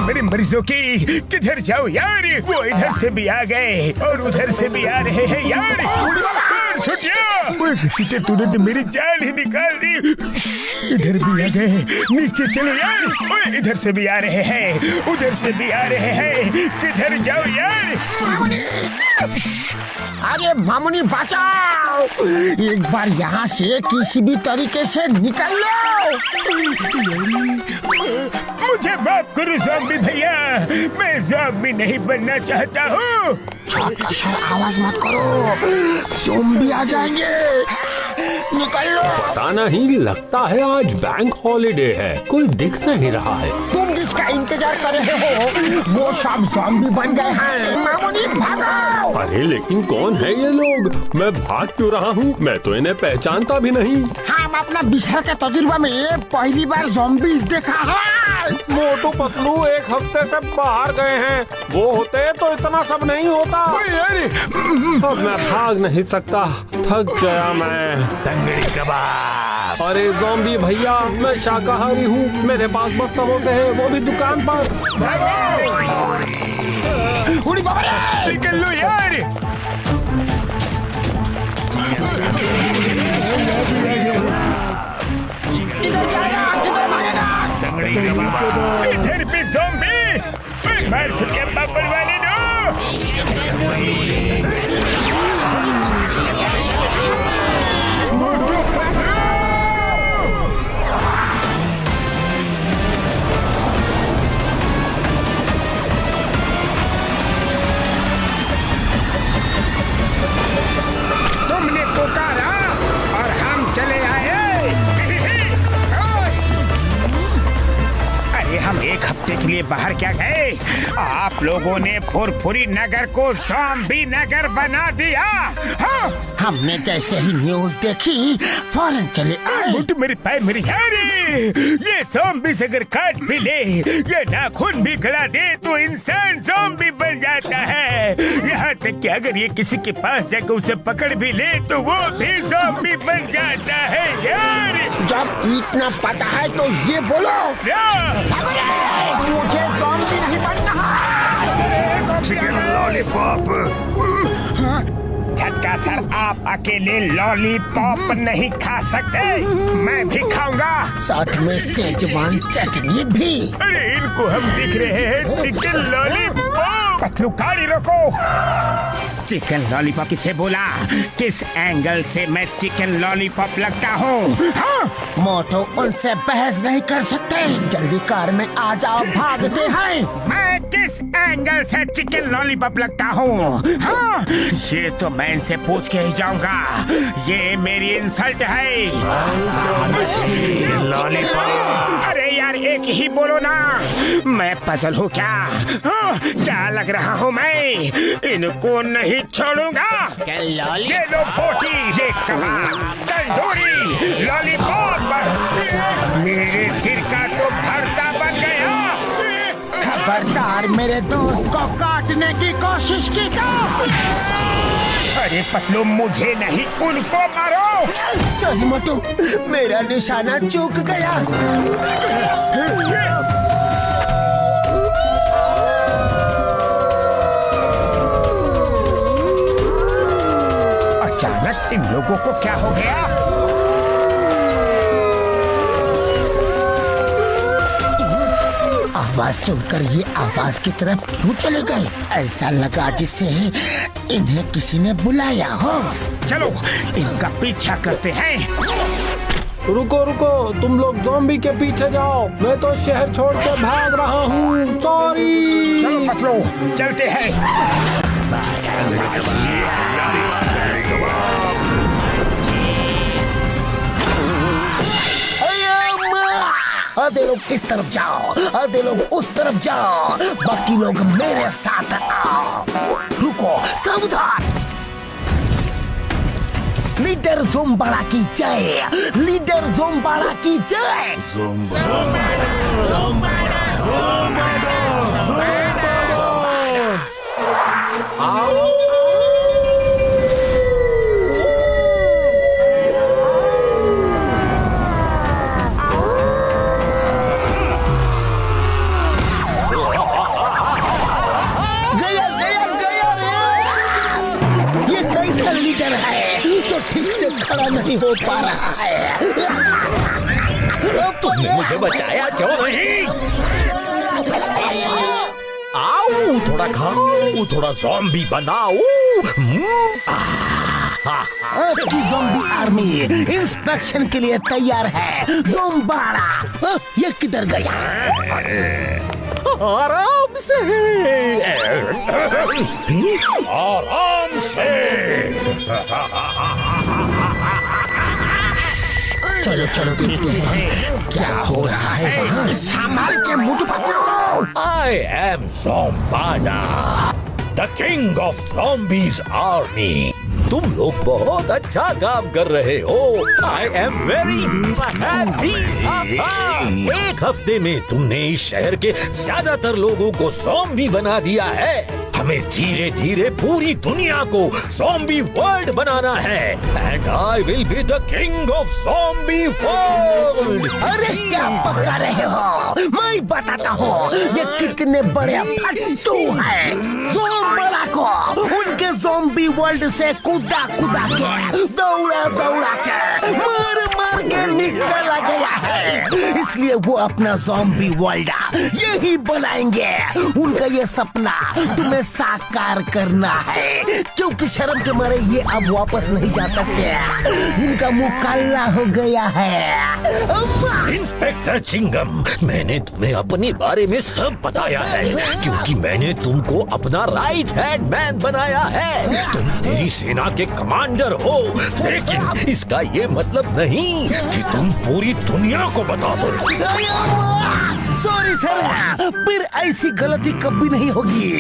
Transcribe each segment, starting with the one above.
मेरे मरीजों की। किधर जाओ यार, वो इधर से भी आ गए और उधर से भी आ रहे हैं यार। छुट्टियाँ, किसी के तूने तो मेरी जान ही निकाल दी। इधर भी आ गए, नीचे चलो यार। ओए इधर से भी आ रहे हैं, उधर से भी आ रहे हैं। किधर जाओ यार। अरे मामुनी बचाओ, एक बार यहाँ से किसी भी तरीके से निकल लो। मुझे माफ करो ज़ॉम्बी भैया, मैं ज़ॉम्बी नहीं बनना चाहता हूँ। छोटा सा आवाज मत करो, ज़ॉम्बी आ जाएंगे, निकल लो। पता नहीं, लगता है आज बैंक हॉलिडे है, कोई दिख नहीं रहा है। तुम जिसका इंतजार कर रहे हो वो सब ज़ॉम्बी बन गए हैं। मामुनी भागो। अरे लेकिन कौन है ये लोग? मैं भाग क्यों रहा हूँ? मैं तो इन्हें पहचानता भी नहीं। हम अपना बिछड़ के तजुर्बा में पहली बार ज़ॉम्बीज़ देखा है। मोटू पतलू एक हफ्ते से बाहर गए हैं, वो होते तो इतना सब नहीं होता। अब मैं भाग नहीं सकता, थक गया मैं। तंगड़ी कबाब। अरे ज़ॉम्बी भैया, मैं शाकाहारी हूँ, मेरे पास बस समोसे हैं, वो भी दुकान पर। उड़ी बाबा रे! निकल लो यार। इधर जाएगा, किधर भागेगा? इधर भी ज़ॉम्बी। मार छुट्टियाँ पापड़ वाले नो। तुमने पुकारा और हम चले आए। अरे हम एक हफ्ते के लिए बाहर क्या गए, आप लोगों ने फुरफुरी नगर को ज़ॉम्बी नगर बना दिया। हाँ? हमने जैसे ही न्यूज़ देखी फौरन चले आए। मोटू मेरे पैर मेरी यारी। ये ज़ॉम्बी अगर काट भी ले, ये नाखून भी गला दे तो इंसान ज़ॉम्बी बन जाता है। यहाँ तक कि अगर ये किसी के पास जाकर उसे पकड़ भी ले तो वो भी ज़ॉम्बी बन जाता है यार। जब इतना पता है तो ये बोलो, मुझे ज़ॉम्बी नहीं बनना है। Chicken lollipop. झटका सर, आप अकेले लॉलीपॉप नहीं खा सकते, मैं भी खाऊंगा, साथ में सेजवान चटनी भी। अरे इनको हम दिख रहे हैं चिकन लॉलीपॉप। पतलू गाड़ी रोको। चिकन लॉलीपॉप किसे बोला? किस एंगल से मैं चिकन लॉलीपॉप लगता हूँ? हाँ? मोटो उनसे बहस नहीं कर सकते, जल्दी कार में आ जाओ, भागते हैं। मैं किस एंगल से चिकन लॉलीपॉप लगता हूँ? हाँ? ये तो मैं इनसे पूछ के ही जाऊंगा, ये मेरी इंसल्ट है। लॉलीपॉप। अरे यार एक ही बोलो ना, मैं पजल हूँ क्या? हाँ? क्या लग रहा हूँ मैं? इनको नहीं छोड़ूंगा। ये लो बोटी, ये कबाब, तंदूरी, लॉलीपॉप, मेरे सिर का तो भरता बन गया। खबरदार मेरे दोस्त को काटने की कोशिश की तो। अरे पतलू, मुझे नहीं उनको मारो। सॉरी मोटू, मेरा निशाना चूक गया। अचानक इन लोगों को क्या हो गया? आवाज सुनकर ये आवाज की तरफ क्यों चले गए? ऐसा लगा जिसे इन्हें किसी ने बुलाया हो। चलो इनका पीछा करते हैं। रुको रुको, तुम लोग ज़ॉम्बी के पीछे जाओ, मैं तो शहर छोड़ के भाग रहा हूँ, सॉरी। चलो पतलू चलते हैं। आधे लोग इस तरफ जाओ, आधे लोग उस तरफ जाओ, बाकी लोग मेरे साथ आओ। रुको, सावधान। लीडर ज़ोम्बाड़ा की जय, लीडर ज़ोम्बाड़ा की जय। खड़ा नहीं हो पा रहा है। तुमने मुझे बचाया क्यों नहीं? आओ थोड़ा खाओ, थोड़ा ज़ॉम्बी बनाओ। आपकी ज़ॉम्बी आर्मी इंस्पेक्शन के लिए तैयार है। ज़ोम्बाड़ा ये किधर गया? आराम से, आराम से। चलो चलो देखते हैं क्या हो रहा है वहाँ। संभाल के मुझे पकड़ो। I am Zombada, the king of zombies army. तुम लोग बहुत अच्छा काम कर रहे हो। I am very happy. एक हफ्ते में तुमने इस शहर के ज्यादातर लोगों को ज़ॉम्बी बना दिया है। हमें धीरे धीरे पूरी दुनिया को ज़ॉम्बी वर्ल्ड बनाना है। And I will be the king of zombie world. अरे क्या पका रहे हो? मैं बताता हूँ ये कितने बड़े फट्टू हैं। ज़ोम्बाड़ा को उनके ज़ॉम्बी वर्ल्ड से कूदा कूदा के दौड़ा दौड़ा के मार मार के निकला गया है। इसलिए वो अपना ज़ॉम्बी वर्ल्ड यही बनाएंगे। उनका ये सपना तुम्हें साकार करना है, क्योंकि शर्म के मारे ये अब वापस नहीं जा सकते। इनका मुंह काला हो गया है। इंस्पेक्टर चिंगम, मैंने तुम्हें अपने बारे में सब बताया है, क्योंकि मैंने तुमको अपना राइट हैंड मैन बनाया है। तुम तेरी सेना के कमांडर हो, लेकिन इसका ये मतलब नहीं कि तुम पूरी दुनिया को बता दो। सॉरी सर, फिर ऐसी गलती कभी नहीं होगी।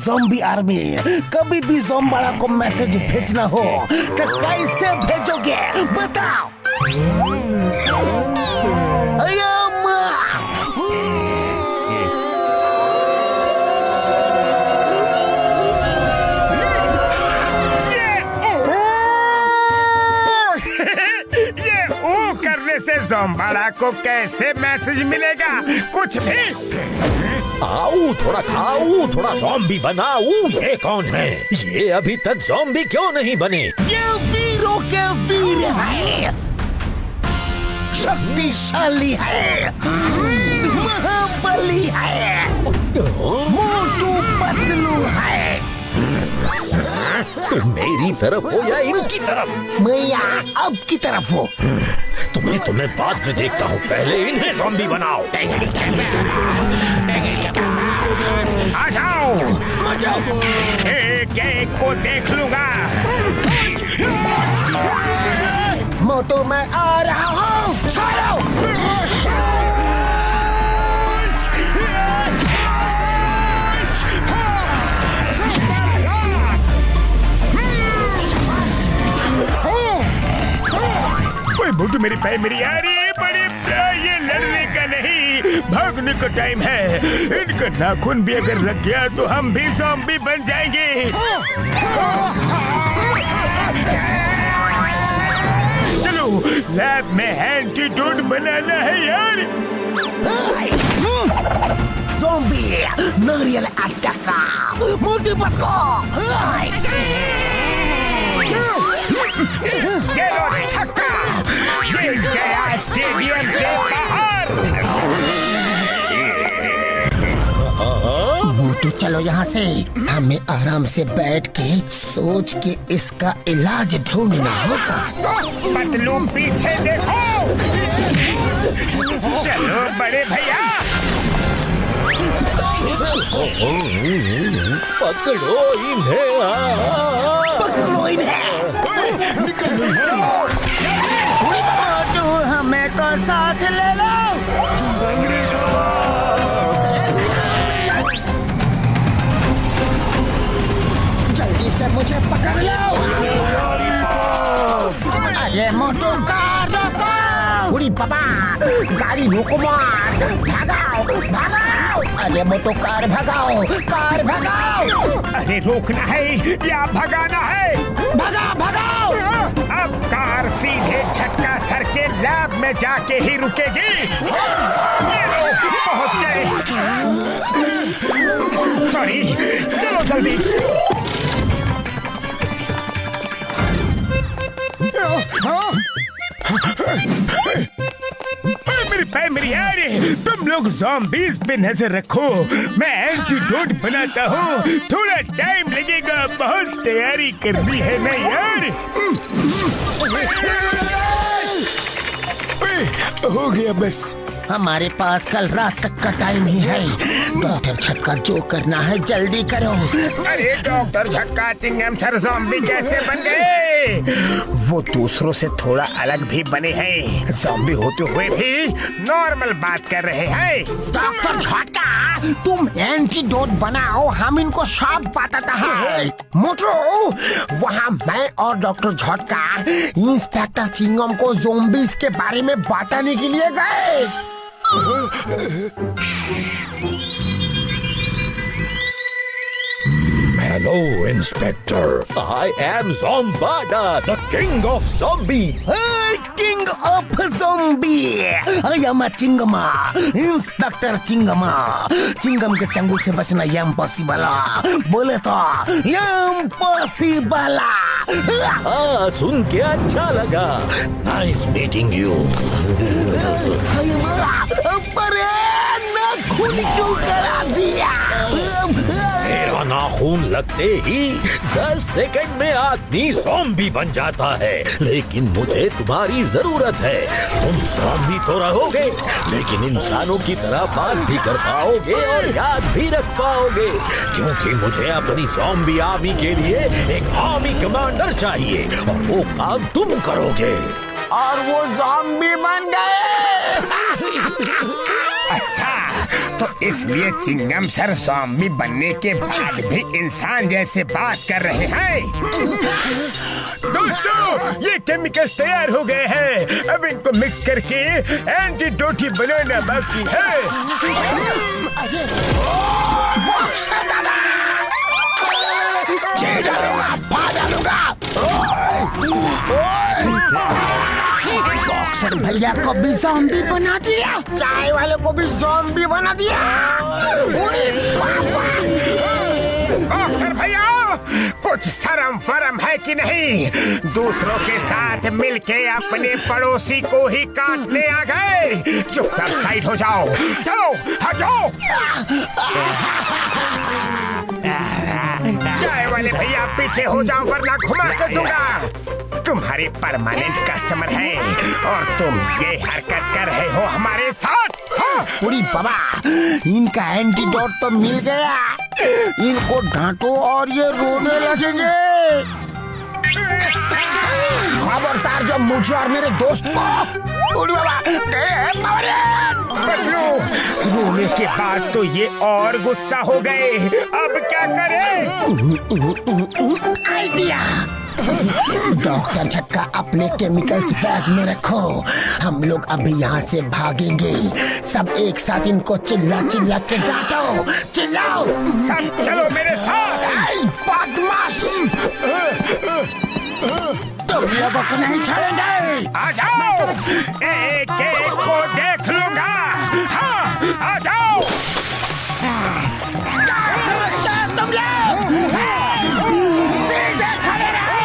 ज़ॉम्बी आर्मी कभी भी ज़ोम्बाड़ा को मैसेज भेजना हो तो कैसे भेजोगे बताओ? से ज़ोम्बाड़ा को कैसे मैसेज मिलेगा? कुछ भी। आओ थोड़ा खाओ, थोड़ा ज़ॉम्बी बनाओ। ये कौन है? ये अभी तक ज़ॉम्बी क्यों नहीं बने? ये वीरों के वीर है, शक्तिशाली है, महाबली है, मोटू पतलू है। तुम मेरी तरफ हो या इनकी तरफ? मैं यहाँ अब की तरफ हूँ। तुम्हें बाद में देखता हूँ, पहले इन्हें ज़ॉम्बी बनाओ। आ जाओ, एक एक को देख लूंगा। मोटू मैं आ रहा हूँ, छोड़ो। मोटू मेरी पैर मेरी आ रही है, बड़े ये लड़ने का नहीं, भागने का टाइम है। इनका नाखून भी अगर लग गया तो हम भी ज़ॉम्बी बन जाएंगे। चलो लैब में एंटीडोट बनाना है यार। ज़ॉम्बी नारियल अटका, मोटू पतलू। ये लो छक्का, ये गया स्टेडियम के बाहर। मोटू चलो यहाँ से, हमें आराम से बैठ के सोच के इसका इलाज ढूंढना होगा। पतलू पीछे देखो। चलो बड़े भैया, पकड़ो इन्हें, पकड़ो इन्हें। मोटू हमें तो साथ ले लो। जल्दी से मुझे पकड़ लो। अरे मोटू कार रोको। उड़ी पापा, गाड़ी रोको मत, भागाओ भागाओ। अरे मोटू कार भगाओ, कार भगाओ। अरे रोकना है या भगाना है? भगा भगाओ। अब कार सीधे झटका सर के लैब में जाके ही रुकेगी। ये लो, पहुंच गए। सॉरी, चलो जल्दी। हाँ? मेरे पैर मेरी यार, तुम लोग ज़ॉम्बीज़ पे नजर रखो, मैं एंटीडोट बनाता हूँ। थोड़ा टाइम लगेगा, बहुत तैयारी करनी है ना यार। हो गया बस। हमारे पास कल रात तक का टाइम ही है। डॉक्टर झटका जो करना है जल्दी करो। अरे डॉक्टर झटका चिंगम सर ज़ॉम्बी कैसे बन गए? वो दूसरों से थोड़ा अलग भी बने हैं, ज़ॉम्बी होते हुए भी नॉर्मल बात कर रहे हैं। डॉक्टर झटका, तुम एंटीडोट बनाओ, हम इनको सब बताता है। मोटो, वहाँ मैं और डॉक्टर झटका इंस्पेक्टर चिंगम को ज़ॉम्बीज़ के बारे में बताने के लिए गए। Hello, Inspector. I am Zombada, the king of zombies. King of zombie. I am Chingma, inspector Chingma. Chingam के चंगुल से बचना इम्पॉसिबल, बोले तो इम्पॉसिबल। हाँ, सुन के अच्छा लगा। Nice meeting you. अरे नाखून क्यों करा दिया? मेरा नाखून लगते ही 10 सेकंड में आदमी ज़ॉम्बी बन जाता है, लेकिन मुझे तुम्हारी जरूरत है। तुम ज़ॉम्बी तो रहोगे, लेकिन इंसानों की तरह बात भी कर पाओगे और याद भी रख पाओगे, क्योंकि मुझे अपनी ज़ॉम्बी आर्मी के लिए एक आर्मी कमांडर चाहिए और वो काम तुम करोगे। और वो ज़ॉम्बी बन गए। अच्छा, तो इसलिए चिंगम सर ज़ॉम्बी बनने के बाद भी इंसान जैसे बात कर रहे हैं। दोस्तों, ये केमिकल्स तैयार हो गए हैं, अब इनको मिक्स करके एंटीडोट बनाना बाकी है। बॉक्सर भैया को भी ज़ॉम्बी बना दिया, चाय वाले को भी ज़ॉम्बी बना दिया। बॉक्सर भैया, कुछ शर्म फरम है कि नहीं? दूसरों के साथ मिलके अपने पड़ोसी को ही काटने आ गए। चुपचाप साइड हो जाओ, चलो हट जाओ। चाय वाले भैया पीछे हो जाओ वरना घुमा कर दूंगा। तुम्हारे परमानेंट कस्टमर हैं और तुम ये हरकत कर रहे हो हमारे साथ। हाँ? पूरी बाबा, इनका एंटीडोट तो मिल गया, इनको डांटो और ये रोने लगेंगे। खबरदार जब मुझे और मेरे दोस्त को पूरी बाबा रोने के बाद तो ये और गुस्सा हो गए, अब क्या करें? आइडिया। डॉक्टर झटका, अपने केमिकल्स बैग में रखो, हम लोग अभी यहाँ से भागेंगे। सब एक साथ इनको चिल्ला चिल्ला के डांटो, चिल्लाओ। सब चलो मेरे साथ। बदमाश, तुम लोगों को नहीं छोड़ेंगे। आ जाओ, एक एक को देख लूंगा। हाँ, आ जाओ। तुम लोग सीधे खड़े रहो।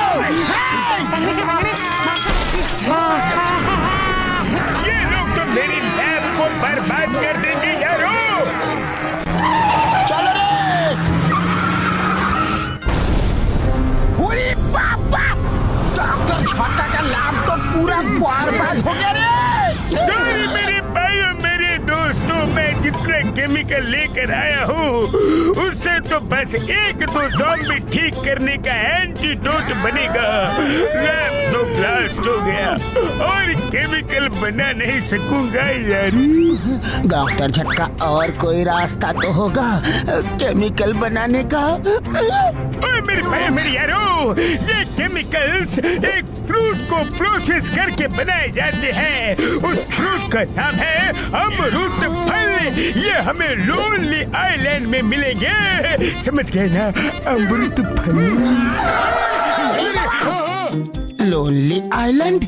ये लोग तो मेरी लैब को बर्बाद कर देंगे यारो। चलो रे। हुई बाबा, डॉक्टर झटका का लाभ तो पूरा बर्बाद हो गया रे। सॉरी मेरे भाइयों, मेरे दोस्तों, मैं जितना केमिकल लेकर आया हूँ उससे तो बस एक दो ज़ॉम्बी ठीक करने का एंटीडोट बनेगा। लैब तो ब्लास्ट हो गया और केमिकल बना नहीं सकूंगा यार। डॉक्टर झटका, और कोई रास्ता तो होगा केमिकल बनाने का? ओए मेरे भाई मेरे यारो, ये केमिकल्स एक फ्रूट को प्रोसेस करके बनाए जाते हैं। उस फ्रूट का नाम है अमरूद फल। ये हमें लोनली आइलैंड में मिलेंगे, समझ गए ना? अमरूद फल। लोनली आइलैंड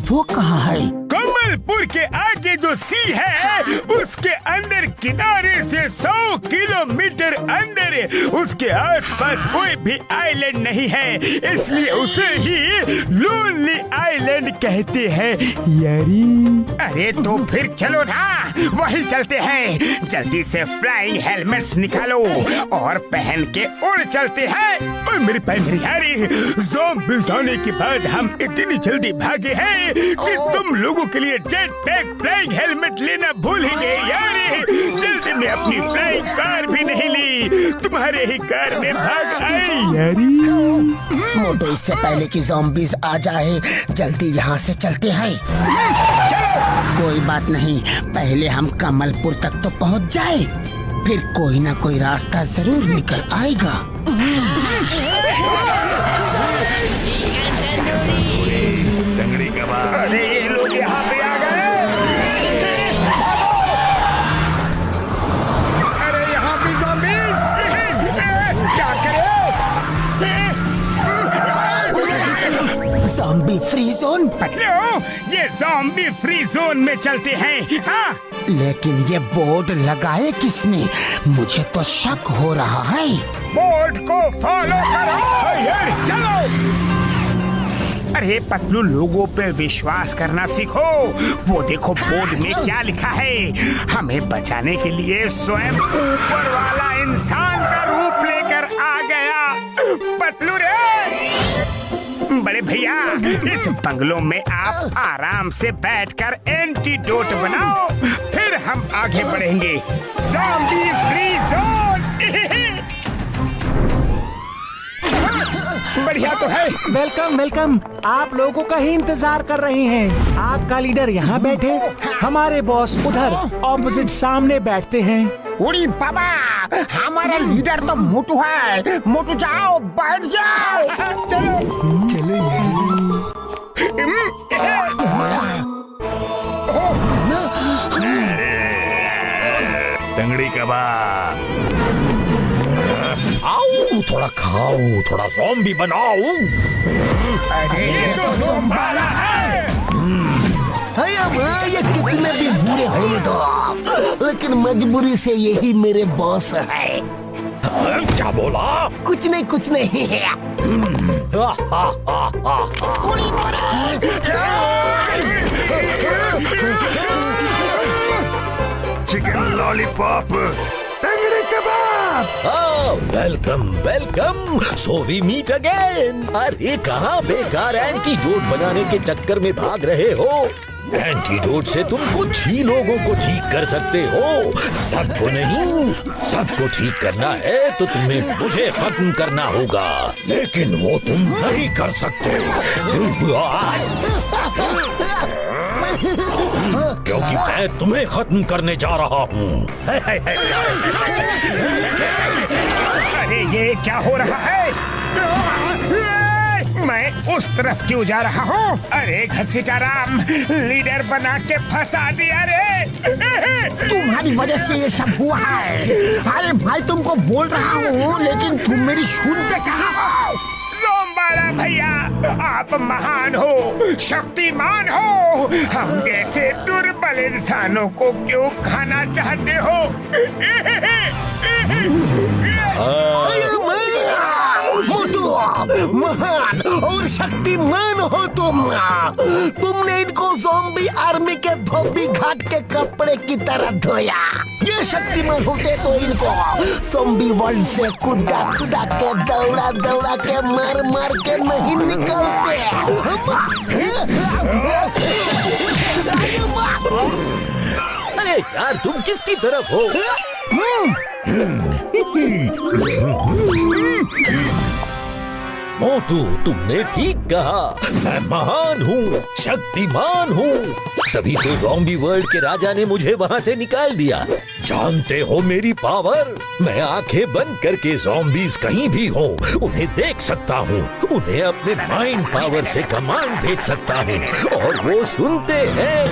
वो कहाँ है? कम जबलपुर के आगे जो सी है उसके अंदर किनारे से 100 किलोमीटर अंदर उसके आसपास कोई भी आइलैंड नहीं है, इसलिए उसे ही लोनली आइलैंड कहते हैं यारी। अरे तो फिर चलो ना, वही चलते हैं। जल्दी से फ्लाइंग हेलमेट्स निकालो और पहन के उड़ चलते हैं। और मेरे भाई मेरी यारी, ज़ॉम्बीज़ आने के बाद हम इतनी जल्दी भागे हैं कि तुम लोगों के लिए जेट पैक फ्लाइंग हेलमेट लेना भूल ही गए यारी। जल्दी में अपनी फ्लाइंग कार भी नहीं ली, तुम्हारे ही कार में भाग आई यारी। मोटू, इससे पहले कि ज़ॉम्बीज़ आ जाए जल्दी यहाँ से चलते हैं। कोई बात नहीं, पहले हम कमलपुर तक तो पहुँच जाए, फिर कोई ना कोई रास्ता जरूर निकल आएगा। तंगड़ी कबाब। अरे ये लोग यहाँ पे आ गए। अरे यहाँ भी ज़ॉम्बीज़। क्या करें? Zombie free zone. पतलू, ये ज़ॉम्बी फ्री जोन में चलते हैं। हाँ, लेकिन ये बोर्ड लगाए किसने? मुझे तो शक हो रहा है। बोर्ड को फॉलो करो यार, चलो। अरे पतलू, लोगों पे विश्वास करना सीखो। वो देखो बोर्ड में क्या लिखा है। हमें बचाने के लिए स्वयं ऊपर वाला इंसान का रूप लेकर आ गया। पतलू रे, बड़े भैया, इस बंगलों में आप आराम से बैठकर एंटीडोट बनाओ, फिर हम आगे बढ़ेंगे। Zombie free zone. बढ़िया तो है। वेलकम वेलकम, आप लोगों का ही इंतजार कर रहे हैं। आपका लीडर यहाँ बैठे, हमारे बॉस उधर ऑपोजिट सामने बैठते हैं। उड़ी बाबा, हमारा लीडर तो मोटू है। मोटू जाओ, बैठ जाओ। चलो चलो तंगड़ी कबाब। आओ, थोड़ा खाओ, थोड़ा ज़ॉम्बी बनाओ। अरे ये तो ज़ोंबाला है। ये कितने भी बुरे होने दो, लेकिन मजबूरी से यही मेरे बॉस है। क्या बोला? कुछ नहीं कुछ नहीं। चिकन लॉलीपॉप, तंगड़ी कबाब। Welcome welcome, so we meet again. अरे कहाँ बेकार एंटीडोट बनाने के चक्कर में भाग रहे हो? एंटीडोट से तुम कुछ ही लोगों को ठीक कर सकते हो, सबको नहीं। सबको ठीक करना है तो तुम्हें मुझे खत्म करना होगा, लेकिन वो तुम नहीं कर सकते क्योंकि मैं तुम्हें खत्म करने जा रहा हूँ। अरे ये क्या हो रहा है? मैं उस तरफ क्यों जा रहा हूँ? अरे घसीटाराम, लीडर बना के फंसा दिया रे। तुम्हारी वजह से ये सब हुआ है। अरे भाई, तुमको बोल रहा हूँ, लेकिन तुम मेरी सुनते कहाँ हो? ज़ोंबाला भैया, आप महान हो, शक्तिमान हो। हम जैसे दुर्बल इंसानों को क्यों खाना चाहते हो? मोटू, महान और शक्तिमान हो तुम। तुमने इनको ज़ॉम्बी आर्मी के धोबी घाट के कपड़े की तरह धोया। ये शक्तिमान होते तो इनको ज़ॉम्बी वर्ल्ड से कुदा कुदा के दौड़ा दौड़ा के मार मार के नहीं निकलते। अरे यार, तुम किसकी तरफ हो? मोटू, तुमने ठीक कहा। मैं महान हूँ, शक्तिमान हूँ, तभी तो ज़ॉम्बी वर्ल्ड के राजा ने मुझे वहाँ से निकाल दिया। जानते हो मेरी पावर? मैं आंखें बंद करके ज़ॉम्बीज कहीं भी हो उन्हें देख सकता हूँ, उन्हें अपने माइंड पावर से कमांड भेज सकता हूँ और वो सुनते हैं।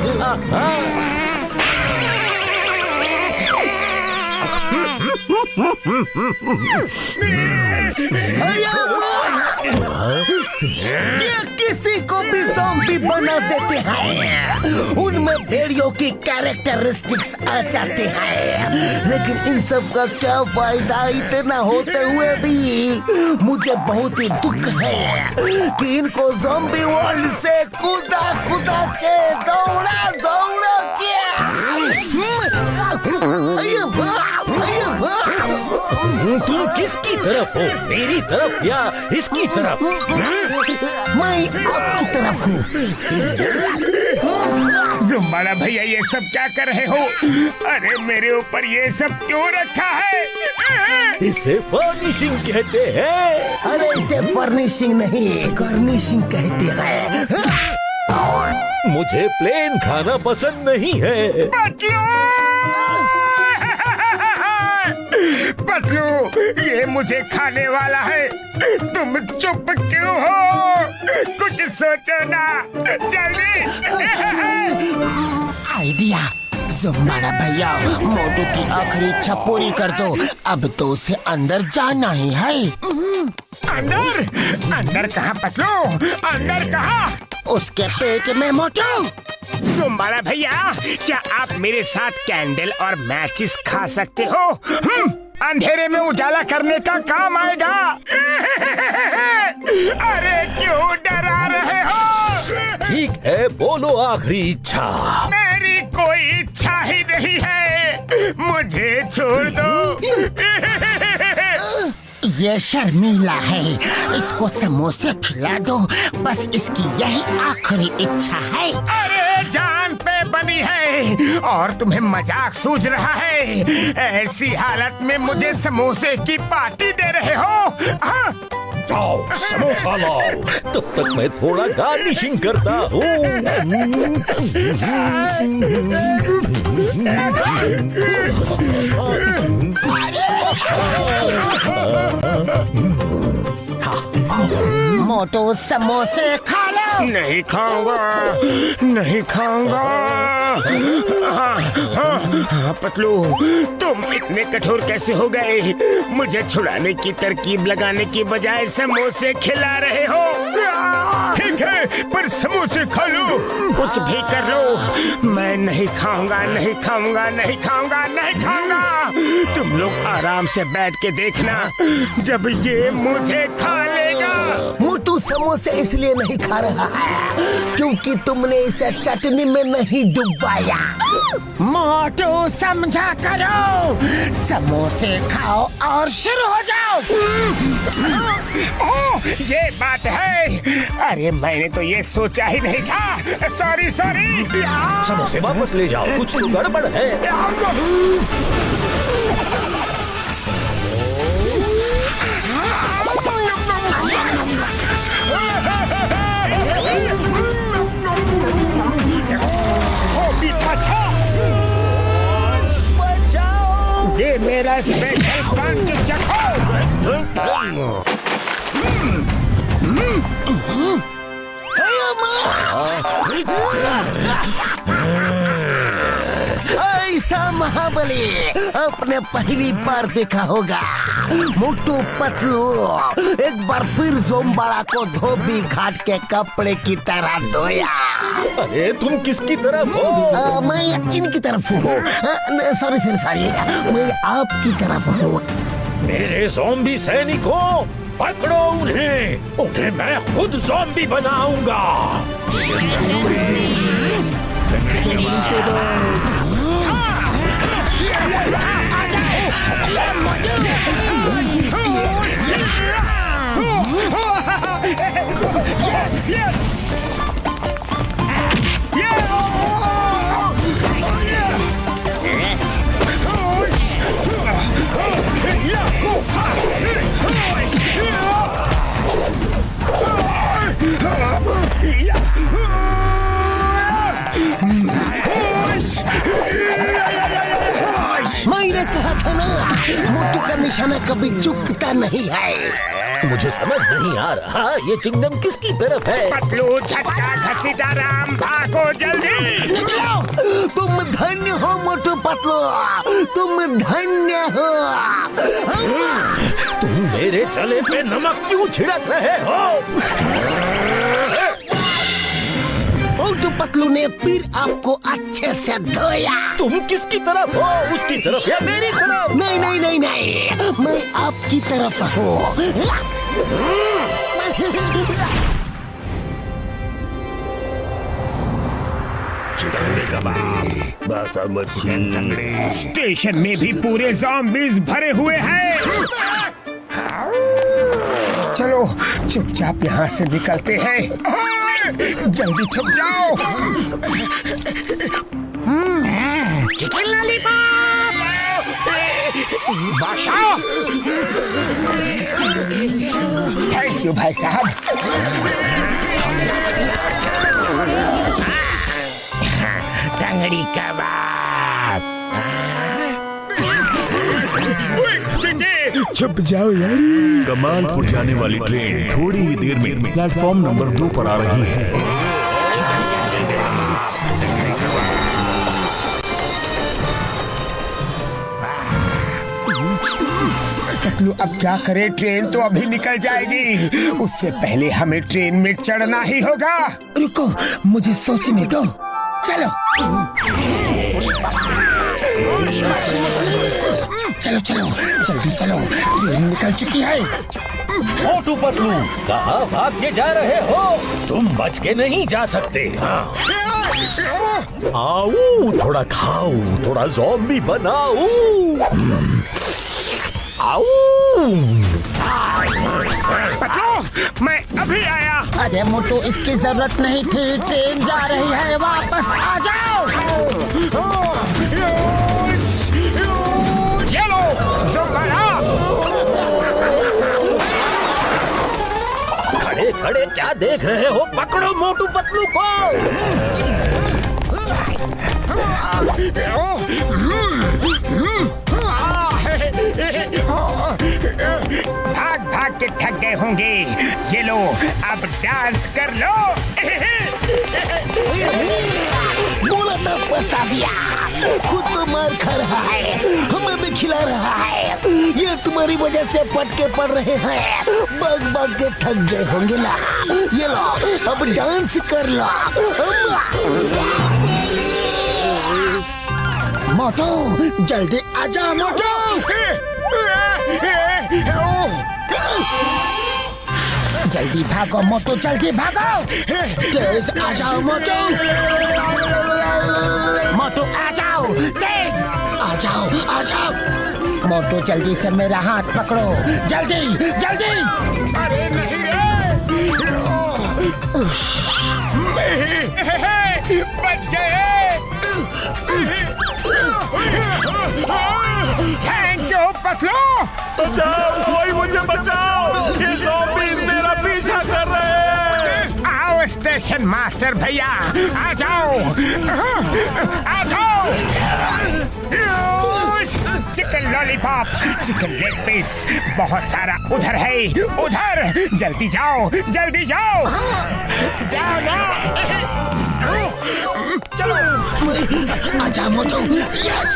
ये किसी को भी ज़ॉम्बी बना देते हैं। उनमें भेड़ियों की कैरेक्टरिस्टिक्स आ जाते हैं, लेकिन इन सब का क्या फायदा इतना होते हुए भी। मुझे बहुत ही दुख है कि इनको ज़ॉम्बी वर्ल्ड से कूदा के दौड़ा के तुम किसकी तरफ हो, मेरी तरफ या इसकी तरफ? मैं आपकी तरफ हूँ। जुम्बाड़ा भैया ये सब क्या कर रहे हो? अरे मेरे ऊपर ये सब क्यों रखा है? इसे फर्निशिंग कहते हैं। अरे इसे फर्निशिंग नहीं, गार्निशिंग कहते हैं। मुझे प्लेन खाना पसंद नहीं है। पतलू, ये मुझे खाने वाला है। तुम चुप क्यों हो? कुछ सोचो ना, जल्दी। आइडिया। जुम्बाड़ा भैया, मोटू की आखिरी इच्छा पूरी कर दो। अब तो उसे अंदर जाना ही है। अंदर कहाँ पतलू? अंदर कहाँ? उसके पेट में मोटू। जुम्बाड़ा भैया, क्या आप मेरे साथ कैंडल और मैचिस खा सकते हो? अंधेरे में उजाला करने का काम आएगा। अरे क्यों डरा रहे हो? ठीक है, बोलो आखिरी इच्छा। मेरी कोई इच्छा ही नहीं है, मुझे छोड़ दो। ये शर्मीला है, इसको समोसे खिला दो। बस इसकी यही आखिरी इच्छा है। अरे जान पे बनी है और तुम्हें मजाक सूझ रहा है। ऐसी हालत में मुझे समोसे की पार्टी दे रहे हो? हाँ? जाओ समोसा लाओ, तब तक मैं थोड़ा गार्निशिंग करता हूँ। मोटू समोसे खा लो। नहीं खाऊंगा। हाँ, पतलू, तुम इतने कठोर कैसे हो गए? मुझे छुड़ाने की तरकीब लगाने की बजाय समोसे खिला रहे हो। ठीक है, पर समोसे खा लो, कुछ भी कर लो। मैं नहीं खाऊंगा। तुम लोग आराम से बैठ के देखना, जब ये मुझे खा लेगा। मोटू समोसे इसलिए नहीं खा रहा है क्योंकि तुमने इसे चटनी में नहीं डुबाया। मोटू समझा करो, समोसे खाओ और शुरू हो जाओ। ओह, ये बात है। अरे मैंने तो ये सोचा ही नहीं था। सॉरी। समोसे वापस ले जाओ, कुछ तो गड़बड़ है। ये मेरा स्पेशल पंच चखो। ऐसा महाबली आपने पहली बार देखा होगा। मोटू पतलू एक बार फिर जोम्बाड़ा को धोबी घाट के कपड़े की तरह धोया। अरे तुम किसकी तरफ हो? मैं इनकी तरफ हूँ। सॉरी, मैं आपकी तरफ हूँ। मेरे ज़ॉम्बी सैनिकों, पकड़ो उन्हें मैं खुद ज़ॉम्बी बनाऊंगा। मैंने कहा था ना, मोटू का निशाना कभी चूकता नहीं है। मुझे समझ नहीं आ रहा ये चिंगम किसकी तरफ है। पतलू झटका घसीटा राम, भागो जल्दी। निकलो, तुम धन्य हो मोटू पतलू, तुम धन्य हो। तुम मेरे जले पे नमक क्यों छिड़क रहे हो? मोटू पतलू ने फिर आपको अच्छे से धोया। तुम किसकी तरफ हो, उसकी तरफ या मेरी तरफ? नहीं नहीं नहीं नहीं, मैं आपकी तरफ हूँ। स्टेशन में भी पूरे ज़ॉम्बीज़ भरे हुए हैं। चलो चुपचाप यहाँ से निकलते हैं। जल्दी छुप जाओ। चिकन लॉलीपॉप बादशाह। थैंक यू भाई साहब। टंगड़ी कबाब। छुप जाओ यार। कमालपुर जाने वाली ट्रेन थोड़ी ही देर में प्लेटफॉर्म नंबर 2 पर आ रही है। पतलू अब क्या करें, ट्रेन तो अभी निकल जाएगी। उससे पहले हमें ट्रेन में चढ़ना ही होगा। रुको, मुझे सोचने दो। चलो चलो चलो जल्दी चलो, ट्रेन निकल चुकी है। मोटू पतलू, कहाँ भाग के जा रहे हो? तुम बच के नहीं जा सकते। आओ, थोड़ा खाओ, थोड़ा ज़ॉम्बी बनाओ। आओ। पतलू, मैं अभी आया। अरे मोटू, इसकी जरूरत नहीं थी, ट्रेन जा रही है, वापस आ जाओ। ये लो, ज़ोंबरा। खड़े खड़े क्या देख रहे हो? पकड़ो मोटू पतलू को। भाग भाग के थक गए होंगे। ये लो, अब डांस कर लो। बोला था फंसा दिया, खुद तो मार खा रहा है, हमें भी खिला रहा है। ये तुम्हारी वजह से पटके पड़ रहे हैं। भाग भाग के थक गए होंगे ना। ये लो, अब डांस कर लो। मोटू, जल्दी आजा मोटू। जल्दी भागो मोटू, जल्दी भागो। तेज आ जाओ मोटू। मोटू आ जाओ, तेज आ जाओ, आ जाओ। मोटू जल्दी से मेरा हाथ पकड़ो, जल्दी जल्दी। अरे नहीं रे, बच गए। Thank you Patlu. बचाओ, कोई मुझे बचाओ, ये ज़ॉम्बीज़ मेरा पीछा कर रहे हैं। आओ स्टेशन मास्टर भैया, आ जाओ, आ जाओ। Chicken lollipop, chicken leg piece, बहुत सारा उधर है, उधर। जल्दी जाओ, जल्दी जाओ। जाओ ना। चलो आजा मोटू। यस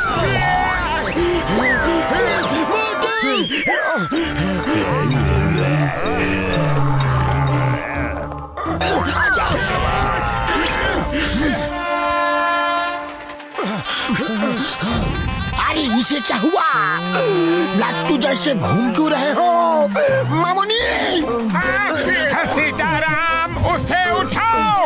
अरे इसे क्या हुआ? लाट्टू जैसे घूम क्यों रहे हो मामूनी? सीताराम, उसे उठाओ।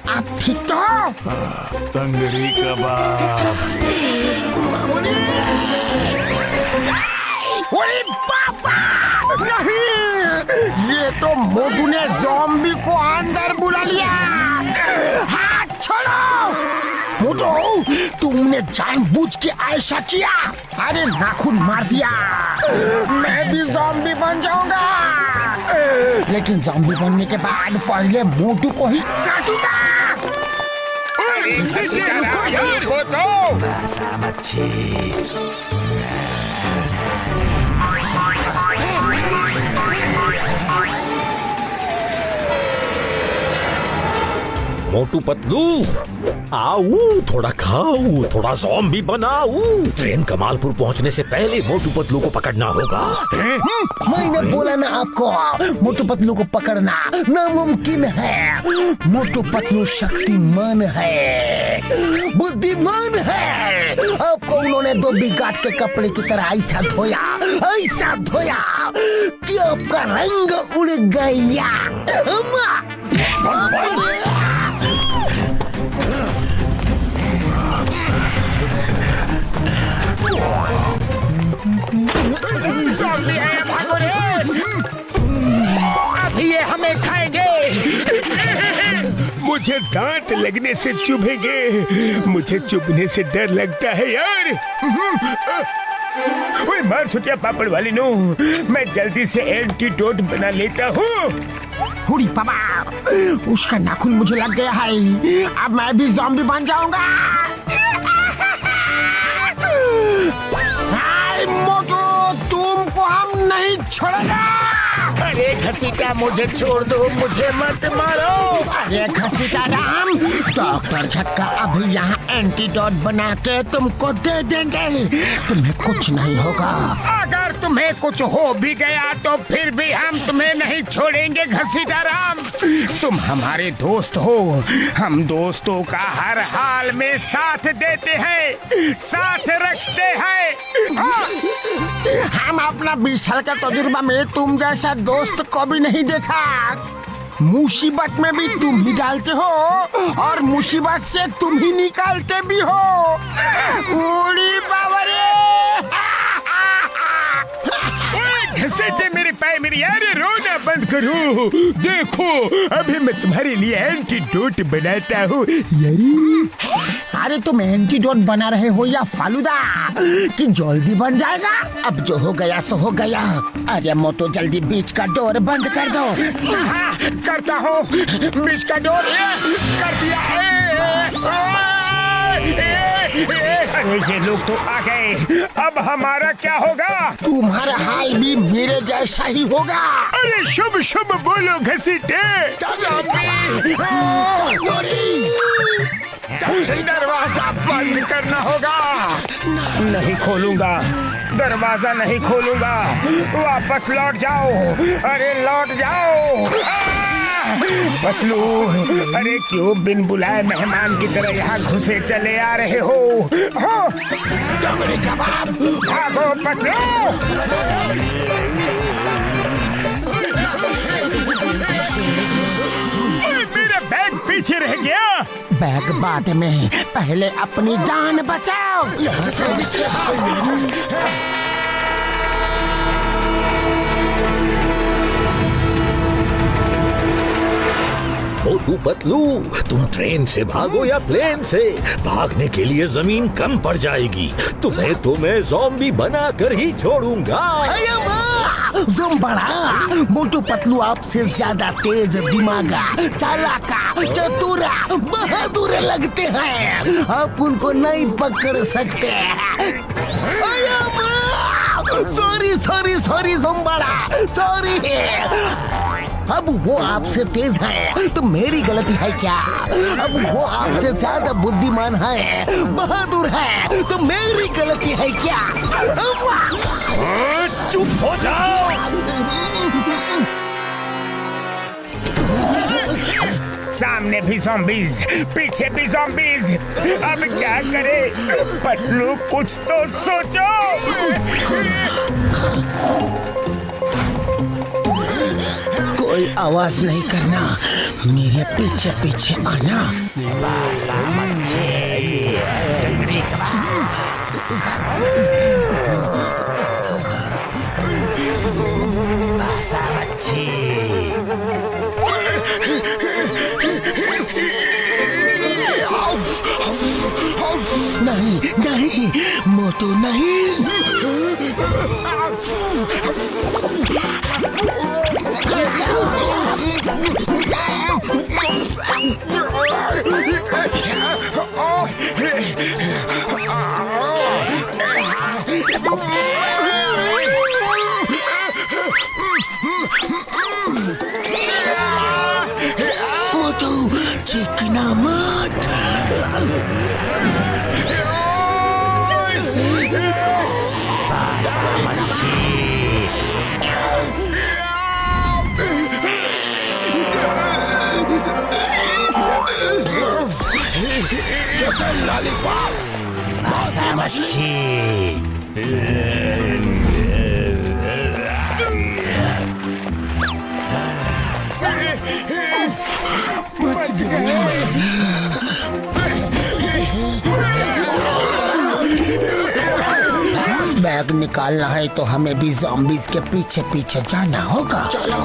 आप ठीक तो हो? तंगड़ी कबाब। अरे बाबा! नहीं, ये तो मोटू ने ज़ॉम्बी को अंदर बुला लिया। हाथ छोड़ो! मोटू, तुमने जानबूझ के ऐसा किया। अरे नाखून मार दिया। मैं भी ज़ॉम्बी बन जाऊंगा, लेकिन ज़ॉम्बी बनने के बाद पहले मोटू को ही काटूंगा। मोटू पतलू आओ, थोड़ा खाओ, थोड़ा ज़ॉम्बी बनाओ। ट्रेन कमालपुर पहुंचने से पहले मोटू पतलू को पकड़ना होगा। मैंने बोला ना आपको, मोटू पतलू को पकड़ना नामुमकिन है। मोटू पतलू शक्तिमान है, बुद्धिमान है। आपको उन्होंने दो बिगाड़ के कपड़े की तरह ऐसा धोया कि आपका रंग उड़ गया। ज़ॉम्बी है, भागो रे! अभी ये हमें खाएंगे। मुझे दांत लगने से चुभेंगे, मुझे चुभने से डर लगता है यार। ओए मार छुटिया पापड़ वाली नो, मैं जल्दी से एंटीडोट बना लेता हूँ। हुड़ी पापा, उसका नाखून मुझे लग गया है, अब मैं भी ज़ॉम्बी बन जाऊंगा। हाय मोटू, तुमको हम नहीं छोड़ेगा। अरे घसीटा, मुझे छोड़ दो, मुझे मत मारो। अरे घसीटा राम, डॉक्टर झटका अभी यहाँ एंटीडोट बना के तुमको दे देंगे, तुम्हें कुछ नहीं होगा। अगर तुम्हें कुछ हो भी गया तो फिर भी हम तुम्हें नहीं छोड़ेंगे घसीटा राम। तुम हमारे दोस्त हो, हम दोस्तों का हर हाल में साथ देते हैं, साथ रखते हैं। हम अपना 20 साल का तजुर्बा में तुम जैसा दोस्त को भी नहीं देखा। मुसीबत में भी तुम ही डालते हो और मुसीबत से तुम ही निकालते भी हो। उड़ी बाबरे! घसीटे मेरे पाए मेरी यार, रोना बंद करो। देखो अभी मैं तुम्हारे लिए एंटीडोट बनाता हूँ। अरे तुम एंटीडोट बना रहे हो या फालूदा कि जल्दी बन जाएगा? अब जो हो गया सो हो गया। अरे मोटू जल्दी बीच का डोर बंद कर दो। हाँ, करता हूँ, बीच का डोर कर दिया। अरे ये लोग तो आ गए, अब हमारा क्या होगा? तुम्हारा हाल भी मेरे जैसा ही होगा। अरे शुभ शुभ बोलो घसीटे। दरवाजा बंद करना होगा। नहीं खोलूंगा, दरवाजा नहीं खोलूंगा। वापस लौट जाओ, अरे लौट जाओ। पतलू, अरे क्यों बिन बुलाए मेहमान की तरह यहाँ घुसे चले आ रहे हो? भागो पतलू। मेरा बैग पीछे रह गया। बैग बाद में, पहले अपनी जान बचाओ। यहाँ से मोटू पतलू, तुम ट्रेन से भागो या प्लेन से, भागने के लिए जमीन कम पड़ जाएगी। तुम्हें तो मैं ज़ॉम्बी बना कर ही छोड़ूंगा। बड़ा मोटू पतलू आपसे ज्यादा तेज दिमागा, चालाका, चतुरा, बहादुर लगते हैं। आप उनको नहीं पकड़ सकते। सॉरी सॉरी सॉरी ज़ुम्बड़ा, सॉरी। अब वो आपसे तेज है तो मेरी गलती है क्या? अब वो आपसे ज्यादा बुद्धिमान है, बहादुर है तो मेरी गलती है क्या? चुप हो जाओ। सामने भी ज़ॉम्बीज़, पीछे भी ज़ॉम्बीज़। अब क्या करें? पतलू कुछ तो सोचो। कोई आवाज नहीं करना, मेरे पीछे पीछे आना। नहीं नहीं मोटू नहीं। मोटू चिकना बैग निकालना है तो हमें भी ज़ॉम्बीज़ के पीछे पीछे जाना होगा। चलो।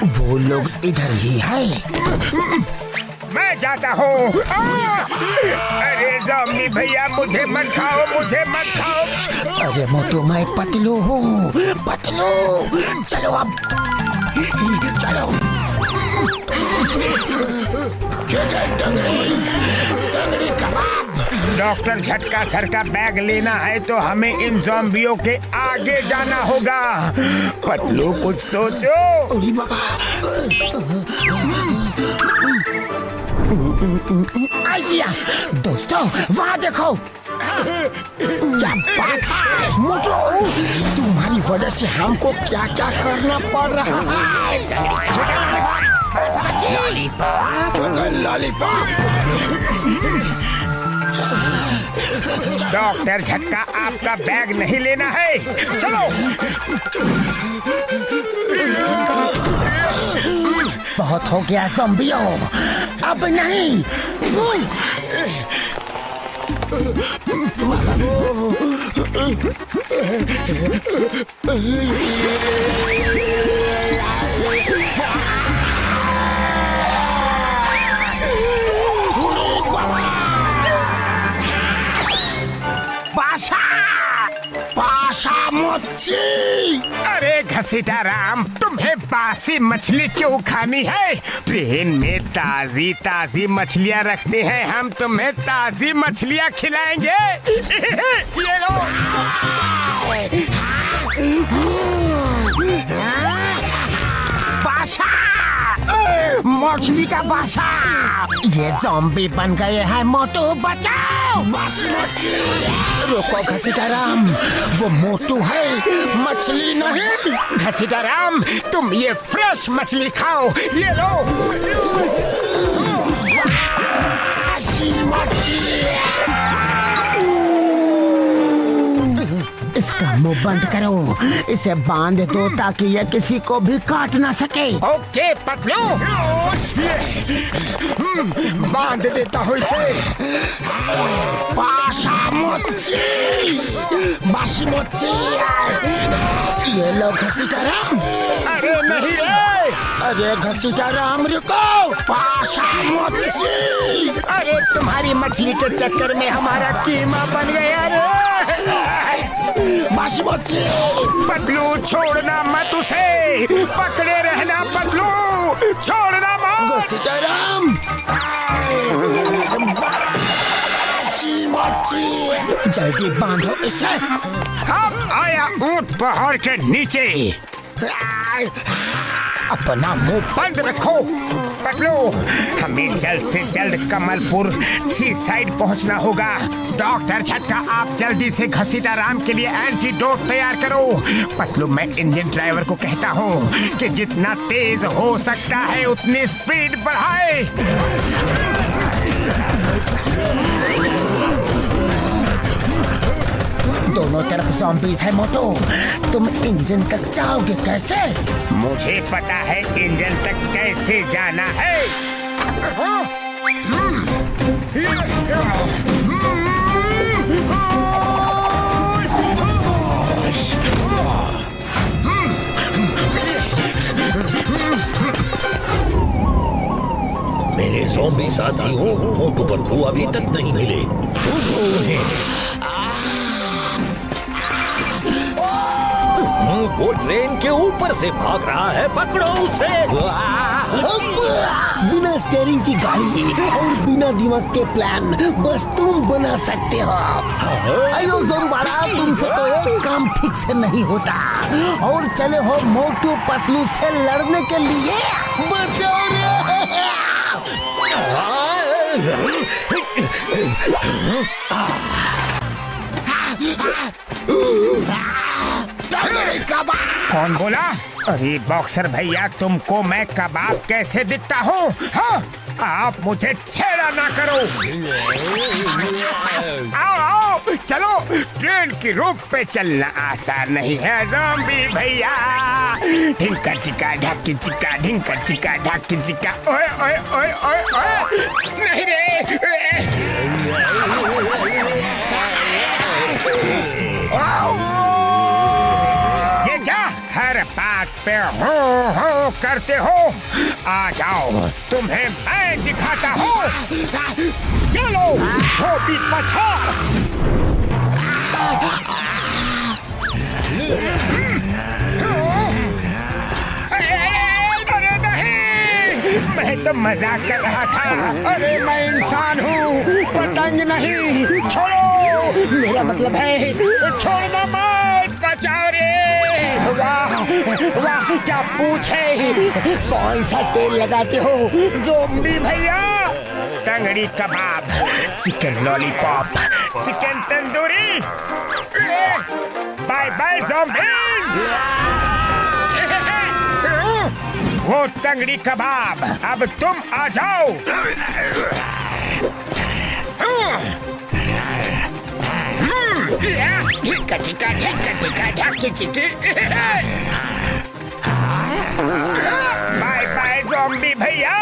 वो लोग इधर ही है। मैं जाता हूँ। अरे ज़ॉम्बी भैया मुझे मत खाओ, मुझे मत खाओ। अरे मोटू मैं पतलू हूँ, पतलू। चलो अब, चलो। टंगड़ी कबाब। डॉक्टर झटका सर का बैग लेना है तो हमें इन ज़ॉम्बियों के आगे जाना होगा। पतलू कुछ सोचो। आइडिया। दोस्तों वहाँ देखो। क्या बात है मोटू, तुम्हारी वजह से हमको क्या क्या करना पड़ रहा है। डॉक्टर झटका आपका बैग नहीं लेना है। चलो। बहुत हो गया ज़ॉम्बियों, अब नहीं। बासा मच्छी। अरे घसीटा राम, तुम्हें बासी मछली क्यों खानी है? ट्रेन में ताजी ताजी मछलियाँ रखते हैं, हम तुम्हें ताजी मछलियाँ खिलाएंगे। ये लो। बासा, मछली का बासा। ये ज़ॉम्बी बन गए हैं मोटू, बचाओ। बासी मच्छी। रुको घसीटा राम, वो मोटू है, मछली नहीं। घसीटा राम, तुम ये फ्रेश मछली खाओ। ये लो। बासी मच्छी। इसका मुंह बंद करो, इसे बांध दो ताकि ये किसी को भी काट ना सके। ओके पतलू, बांध देता हूँ इसे। बासा मच्छी, बासी मच्छी। ये लो घसीटा राम। अरे नहीं रे। अरे घसीटा राम रुको। बासा मच्छी। अरे तुम्हारी मछली के चक्कर में हमारा कीमा बन गया रे। बासी मच्छी। पतलू छोड़ना मत उसे, पकड़े रहना पतलू, छोड़ना मत। घसीटा राम। बासी मच्छी। जल्दी बांधो इसे। अब आया ऊंट पहाड़ के नीचे। अपना मुंह बंद रखो पतलू, हमें जल्द से जल्द कमलपुर सी साइड पहुंचना होगा। डॉक्टर झटका, आप जल्दी से घसीटा राम के लिए एंटीडोट तैयार करो। पतलू, मैं इंजन ड्राइवर को कहता हूँ कि जितना तेज हो सकता है उतनी स्पीड बढ़ाए। दोनों तरफ ज़ॉम्बीज़ है मोटू, तुम इंजन तक जाओगे कैसे? मुझे पता है इंजन तक कैसे जाना है। मेरे ज़ॉम्बी साथी हो, मोटू पतलू अभी तक नहीं मिले। वो ट्रेन के ऊपर से भाग रहा है, पकड़ो उसे। बिना स्टीयरिंग की गाड़ी और बिना दिमाग के प्लान बस तुम बना सकते हो। अयो ज़ोंबारा, तुमसे तो एक काम ठीक से नहीं होता और चले हो मोटू पतलू से लड़ने के लिए। बचाओ रे। कौन बोला? अरे बॉक्सर भैया, तुमको मैं कबाब कैसे दिखता हूँ? हाँ? आप मुझे छेड़ा ना करो। आओ आओ, चलो। ट्रेन की रूट पे चलना आसान नहीं है ज़ॉम्बी भैया। ढिंका चिका ढाकी चिका, ढिंका चिका ढाकी चिका। ओए ओए ओए ओए ओए, नहीं रे। ये क्या हर बात पे हो करते हो? आ जाओ, तुम्हें मैं दिखाता हूँ। चलो, धोबी पछा। अरे नहीं, मैं तो मजाक कर रहा था। अरे मैं इंसान हूँ, पतंग नहीं। छोड़ो, मेरा मतलब है छोड़ना मत, बचाओ रे। वाह वाह, क्या पूछ है? कौन सा तेल लगाते हो ज़ॉम्बी भैया? Tangdi kebab, chicken lollipop, chicken tandoori. Bye bye zombies. वो टंगड़ी कबाब, अब तुम आ जाओ। ढिक्का ढिक्का ढिक्का ढिक्का ढाकी चिकी। बाय बाय ज़ॉम्बी भैया।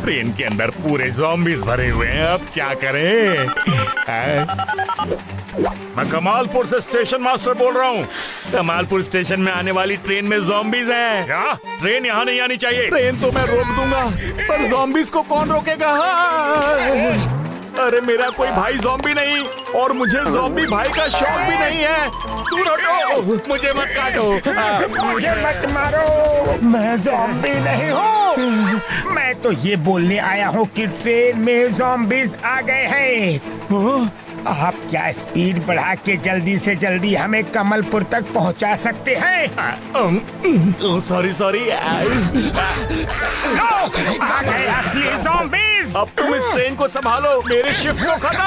ट्रेन के अंदर पूरे ज़ॉम्बीज़ भरे हुए हैं, अब क्या करें? मैं कमालपुर से स्टेशन मास्टर बोल रहा हूँ। कमालपुर स्टेशन में आने वाली ट्रेन में ज़ॉम्बीज़ हैं। क्या? ट्रेन यहाँ नहीं आनी चाहिए। ट्रेन तो मैं रोक दूंगा, पर ज़ॉम्बीज़ को कौन रोकेगा? अरे मेरा कोई भाई ज़ॉम्बी नहीं, और मुझे ज़ॉम्बी भाई का शौक भी नहीं है। दूर हटो, मुझे मत काटो। मुझे मत मारो, मैं ज़ॉम्बी नहीं हूँ। मैं तो ये बोलने आया हूँ कि ट्रेन में ज़ॉम्बीज़ आ गए हैं। आप क्या स्पीड बढ़ा के जल्दी से जल्दी हमें कमलपुर तक पहुँचा सकते हैं? सॉरी। आ गए असली ज़ॉम्बीज़। अब तुम इस ट्रेन को संभालो, मेरी शिफ्ट को खत्म।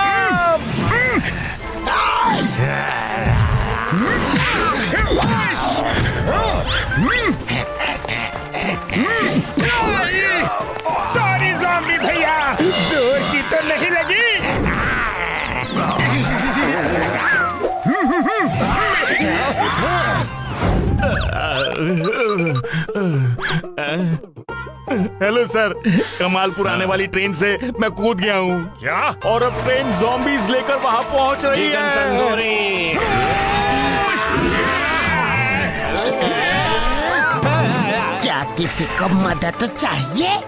सॉरी ज़ॉम्बी भैया, जोर की तो नहीं लगी। हेलो सर, कमालपुर आने वाली ट्रेन से मैं कूद गया हूँ। क्या? और अब ट्रेन ज़ॉम्बीज़ लेकर वहाँ पहुँच रही है। क्या किसी को मदद चाहिए?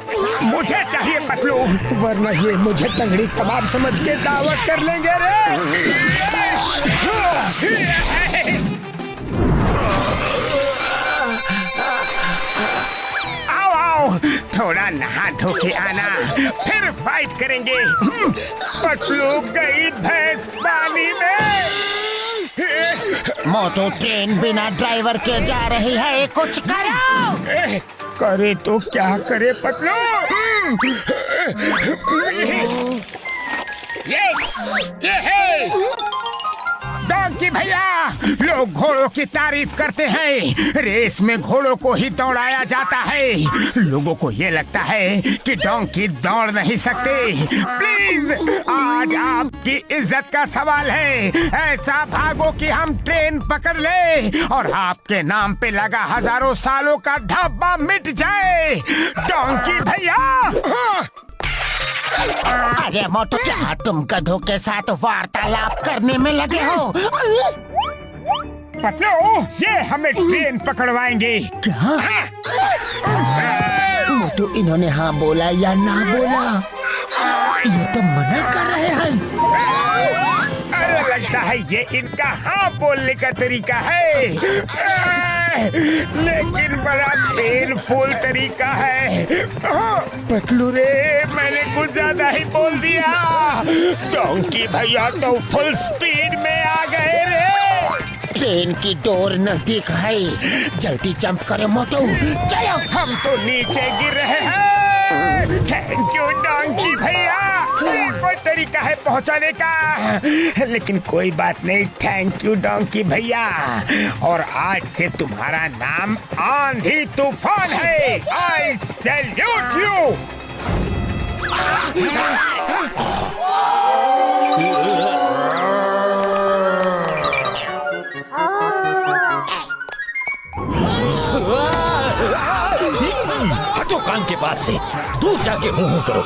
मुझे चाहिए पतलू, वरना ये मुझे टंगड़ी कबाब समझ के दावत कर लेंगे रे। आओ आओ, थोड़ा नहा धो के आना, फिर फाइट करेंगे। पतलू गई भैंस पानी में। मोटू ट्रेन बिना ड्राइवर के जा रही है, कुछ करो। करे तो क्या करे पतलू? ये है डोंकी भैया। लोग घोड़ों की तारीफ करते हैं, रेस में घोड़ों को ही दौड़ाया जाता है। लोगों को ये लगता है कि डोंकी दौड़ नहीं सकते। प्लीज, आज आपकी इज्जत का सवाल है। ऐसा भागो कि हम ट्रेन पकड़ ले और आपके नाम पे लगा हजारों सालों का धब्बा मिट जाए। डोंकी भैया। अरे मोटू, क्या तुम गधों के साथ वार्तालाप करने में लगे हो? पतलू, ये हमें ट्रेन पकड़वाएंगे। क्या? मोटू, इन्होंने हाँ बोला या ना बोला? ये तो मना कर रहे हैं। अरे लगता है ये इनका हाँ बोलने का तरीका है, लेकिन बड़ा पेनफुल तरीका है। पतलू रे, मैंने कुछ ज्यादा ही बोल दिया। डोंकी भैया तो फुल स्पीड में आ गए रे। ट्रेन की डोर नजदीक है, जल्दी जंप करो मोटू, चलो। हम तो नीचे गिर रहे हैं। थैंक यू डोंकी भैया, कोई तरीका है पहुंचाने का, लेकिन कोई बात नहीं। थैंक यू डोंकी भैया, और आज से तुम्हारा नाम आंधी तूफान है। आई सैल्यूट यू। हटो कान के पास से, दूर जाके हूँ करो।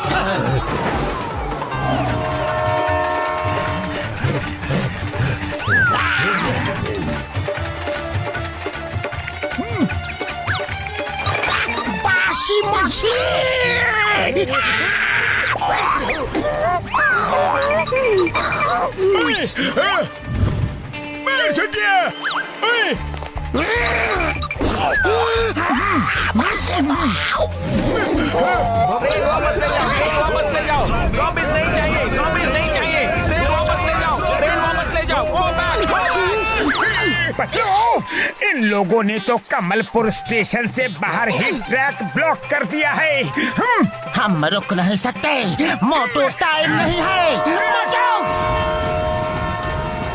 बाशी मछली। मार छुटिया। वापस ले जाओ, zombies नहीं चाहिए, zombies नहीं चाहिए, ट्रेन वापस ले जाओ, ट्रेन वापस ले जाओ, go back। बच्चों, इन लोगों ने तो कमलपुर स्टेशन से बाहर ही ट्रैक ब्लॉक कर दिया है। हम रुक नहीं सकते, मोटू टाइम नहीं है। मोटू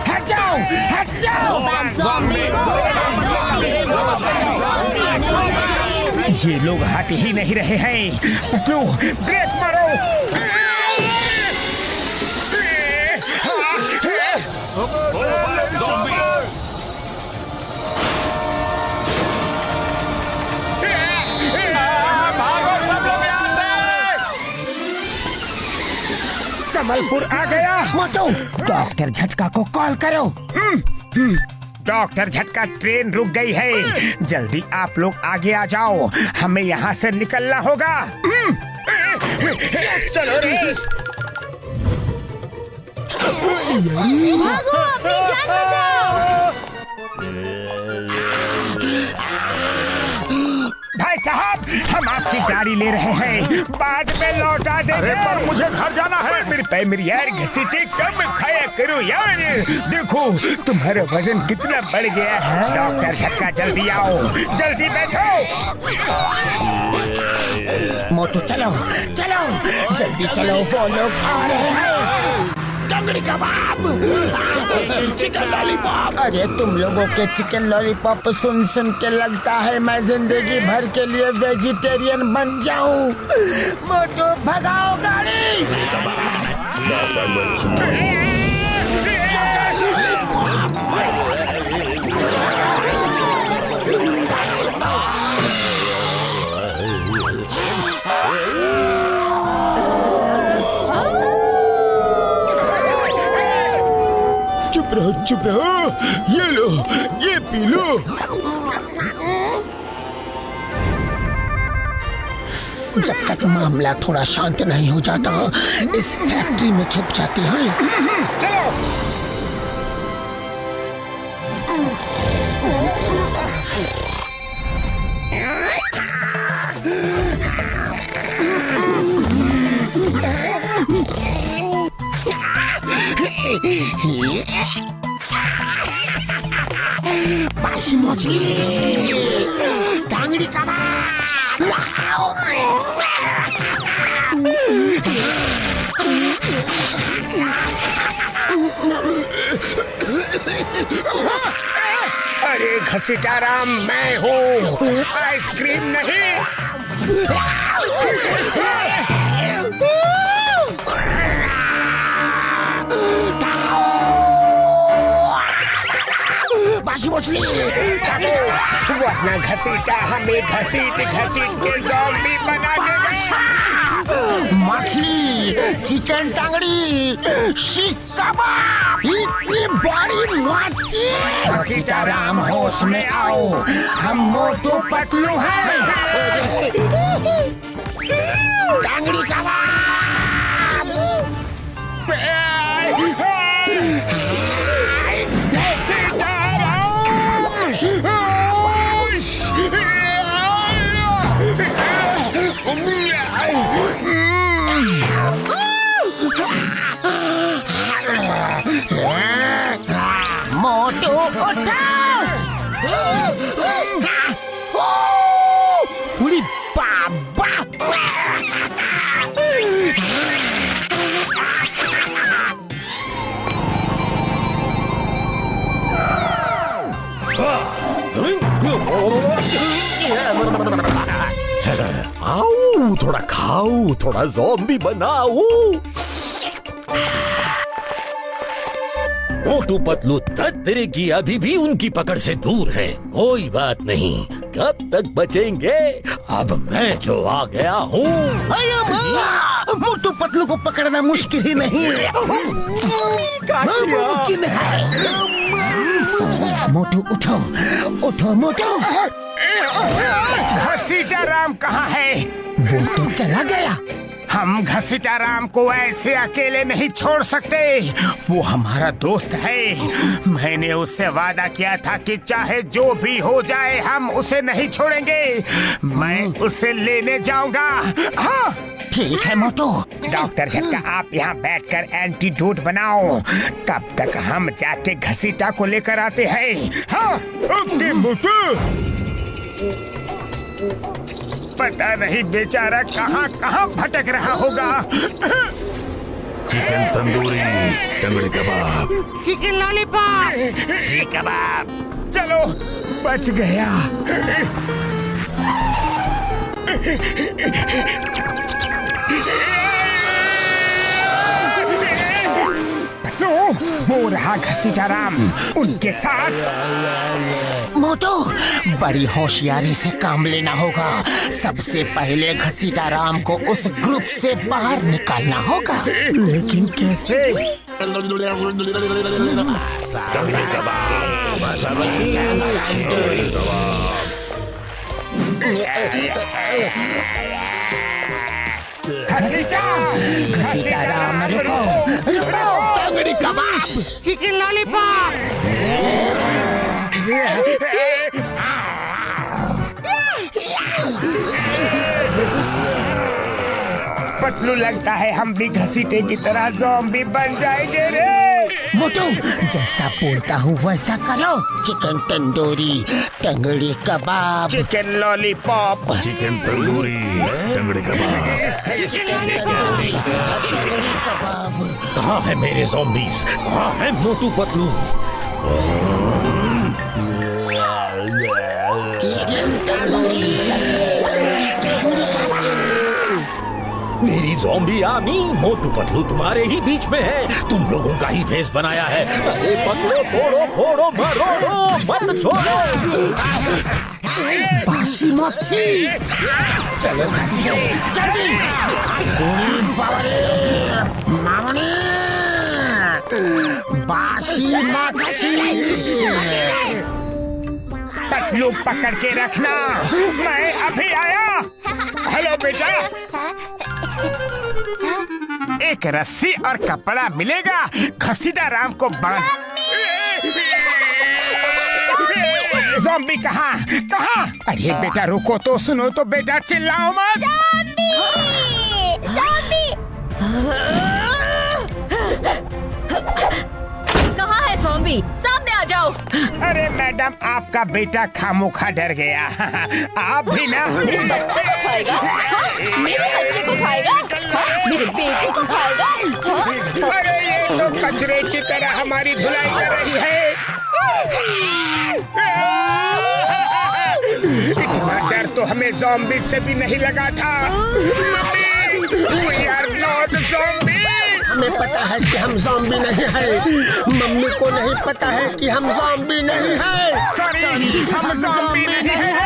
हट जाओ, हट जाओ। ये लोग हट ही नहीं रहे हैं। क्यों? ब्रेक मारो। कमलपुर आ गया। मोटू, डॉक्टर झटका को कॉल करो। डॉक्टर झटका, ट्रेन रुक गई है। जल्दी आप लोग आगे आ जाओ, हमें यहाँ से निकलना होगा। चलो रे। भागो, अपनी जान बचाओ। भाई साहब, हम आपकी गाड़ी ले रहे हैं, बाद में लौटा देंगे। अरे पर मुझे घर जाना है। मेरे पे मेरी यार घसीटे कम खाया करो यार। देखो तुम्हारा वजन कितना बढ़ गया है। डॉक्टर झटका, जल्दी आओ, जल्दी बैठो। मोटू चलो, चलो, जल्दी चलो, वो लोग आ रहे हैं। टंगड़ी कबाब, चिकन लॉलीपॉप। अरे तुम लोगों के चिकन लॉलीपॉप सुन सुन के लगता है मैं जिंदगी भर के लिए वेजिटेरियन बन जाऊं। मोटू भगाओ गाड़ी। चुप रहो, ये लो, ये पी लो। जब तक मामला थोड़ा शांत नहीं हो जाता, इस फैक्ट्री में छुप जाती है। चलो। बासी मछली, टांगड़ी कबाब। अरे घसीटाराम, मैं हूँ, आइसक्रीम नहीं। बासी मछली, वरना घसीटा हमें घसीट घसीट के ज़ॉम्बी बना देगा। मछली, चिकन टांगड़ी, शीख कबाब, इतनी बड़ी मच्छी। सीताराम, होश में आओ, हम मोटू पतलू हैं। टांगड़ी कबाब। मोटू उठा। थोड़ा खाऊं, थोड़ा ज़ॉम्बी बनाऊं। मोटू पतलू तत्तरे की अभी भी उनकी पकड़ से दूर है। कोई बात नहीं, कब तक बचेंगे? अब मैं जो आ गया हूँ। मोटू पतलू को पकड़ना मुश्किल ही नहीं है, मुमकिन है। मोटू उठो, उठो मोटू। घसीटाराम कहाँ है? वो तो चला गया। हम घसीटाराम को ऐसे अकेले नहीं छोड़ सकते। वो हमारा दोस्त है। मैंने उससे वादा किया था कि चाहे जो भी हो जाए हम उसे नहीं छोड़ेंगे। मैं उसे लेने जाऊंगा। हाँ ठीक है मोटू। डॉक्टर झटका, आप यहाँ बैठकर एंटीडोट बनाओ। तब तक हम जाके घसीटा को लेकर आते हैं। हाँ ओके मोटू। पता नहीं बेचारा कहाँ कहाँ भटक रहा होगा। चिकन तंदूरी, टंगड़ी कबाब, चिकन लॉलीपॉप, जी कबाब। चलो बच गया। वो रहा घसीटाराम, उनके साथ। मोटू बड़ी होशियारी से काम लेना होगा। सबसे पहले घसीटाराम को उस ग्रुप से बाहर निकालना होगा। लेकिन कैसे? टंगड़ी घसीटाराम रुको, रुको। टंगड़ी कबाब, चिकन लॉलीपॉप। पतलू लगता है हम भी घसीटे की तरह ज़ॉम्बी बन जाएंगे रे। मोटू जैसा बोलता हूँ वैसा करो। चिकन तंदूरी, टंगड़ी kebab, chicken lollipop, chicken tandoori, टंगड़ी कबाब। चिकन तंदूरी, टंगड़ी कबाब। कहाँ है मेरे ज़ॉम्बीज़? कहाँ है मोटू पतलू? चिकन तंदूरी, मेरी ज़ॉम्बी आर्मी मोटू पतलू तुम्हारे ही बीच में है। तुम लोगों का ही भेष बनाया है। अरे पतलू, फोड़ो फोड़ो, मारो, मत छोड़ो। बासी मच्छी। चलो घसीटो, जल्दी। गोली बावरे, मामने। बासी मच्छी। पतलू पकड़ के रखना, मैं अभी आया। हेलो बेटा। एक रस्सी और कपड़ा मिलेगा, घसीटाराम को बांध। ज़ॉम्बी कहाँ कहाँ? अरे बेटा रुको तो, सुनो तो बेटा, चिल्लाओ मत। कहाँ है ज़ॉम्बी? सामने आ जाओ। अरे मैडम, आपका बेटा खामोखा डर गया। आप भी ना। मेरे बच्चे को खाएगा? हाँ? मेरे बच्चे को खाएगा? हाँ? मेरे बेटे को खाएगा? हाँ? अरे ये तो कचरे की तरह हमारी धुलाई कर रही है। इतना डर तो हमें ज़ॉम्बी से भी नहीं लगा था। We are not zombies। हमें पता है कि हम ज़ॉम्बी नहीं है। मम्मी को नहीं पता है कि हम ज़ॉम्बी नहीं है। सॉरी, हम ज़ॉम्बी नहीं हैं।